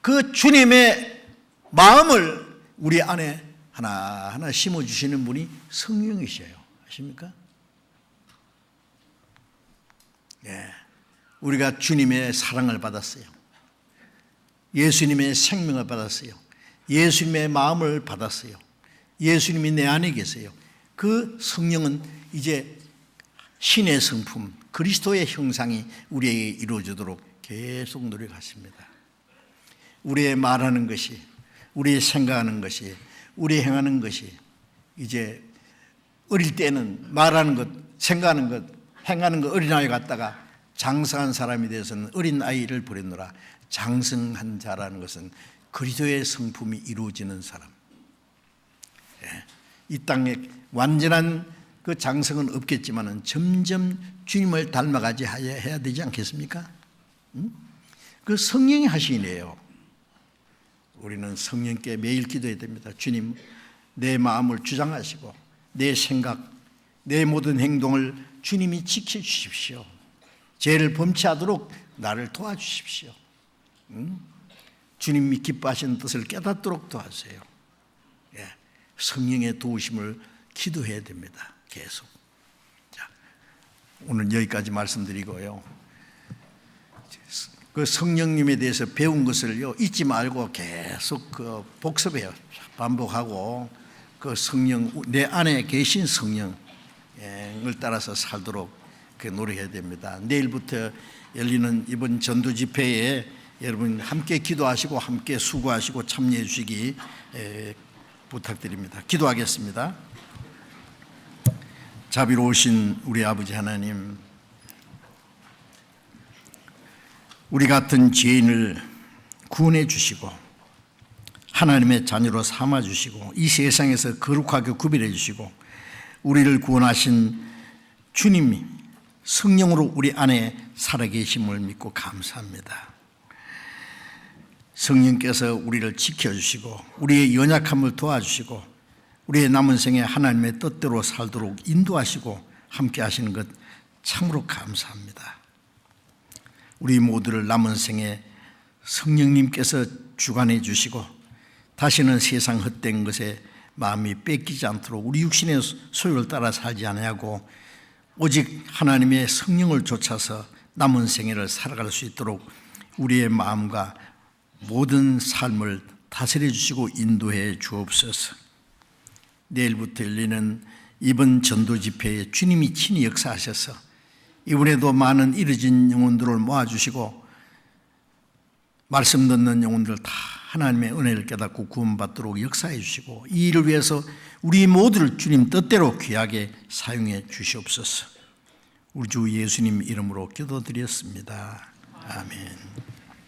[SPEAKER 1] 그 주님의 마음을 우리 안에 하나하나 심어주시는 분이 성령이셔요. 아십니까? 우리가 주님의 사랑을 받았어요. 예수님의 생명을 받았어요. 예수님의 마음을 받았어요. 예수님이 내 안에 계세요. 그 성령은 이제 신의 성품, 그리스도의 형상이 우리에게 이루어지도록 계속 노력하십니다. 우리의 말하는 것이, 우리의 생각하는 것이, 우리 행하는 것이, 이제 어릴 때는 말하는 것, 생각하는 것, 행하는 것 어린아이 같다가 장성한 사람이 되어서는 어린아이를 버렸노라. 장성한 자라는 것은 그리스도의 성품이 이루어지는 사람. 이 땅에 완전한 그 장성은 없겠지만 점점 주님을 닮아가지 해야 되지 않겠습니까? 그 성령이 하신 일이에요. 우리는 성령께 매일 기도해야 됩니다. 주님, 내 마음을 주장하시고 내 생각, 내 모든 행동을 주님이 지켜주십시오. 죄를 범치하도록 나를 도와주십시오. 주님이 기뻐하시는 뜻을 깨닫도록 도와주세요. 성령의 도우심을 기도해야 됩니다. 계속. 자, 오늘 여기까지 말씀드리고요. 그 성령님에 대해서 배운 것을요 잊지 말고 계속 복습해요. 반복하고 그 성령, 내 안에 계신 성령을 따라서 살도록 노력해야 됩니다. 내일부터 열리는 이번 전도 집회에 여러분 함께 기도하시고 함께 수고하시고 참여해 주시기 부탁드립니다. 기도하겠습니다. 자비로우신 우리 아버지 하나님, 우리 같은 죄인을 구원해 주시고 하나님의 자녀로 삼아 주시고 이 세상에서 거룩하게 구별해 주시고 우리를 구원하신 주님이 성령으로 우리 안에 살아계심을 믿고 감사합니다. 성령께서 우리를 지켜주시고 우리의 연약함을 도와주시고 우리의 남은 생에 하나님의 뜻대로 살도록 인도하시고 함께 하시는 것 참으로 감사합니다. 우리 모두를 남은 생에 성령님께서 주관해 주시고 다시는 세상 헛된 것에 마음이 뺏기지 않도록 우리 육신의 소욕을 따라 살지 아니하고 오직 하나님의 성령을 좇아서 남은 생애를 살아갈 수 있도록 우리의 마음과 모든 삶을 다스려 주시고 인도해 주옵소서. 내일부터 열리는 이번 전도 집회에 주님이 친히 역사하셔서 이번에도 많은 잃어진 영혼들을 모아주시고 말씀 듣는 영혼들 다 하나님의 은혜를 깨닫고 구원받도록 역사해 주시고 이 일을 위해서 우리 모두를 주님 뜻대로 귀하게 사용해 주시옵소서. 우리 주 예수님 이름으로 기도드렸습니다. 아멘.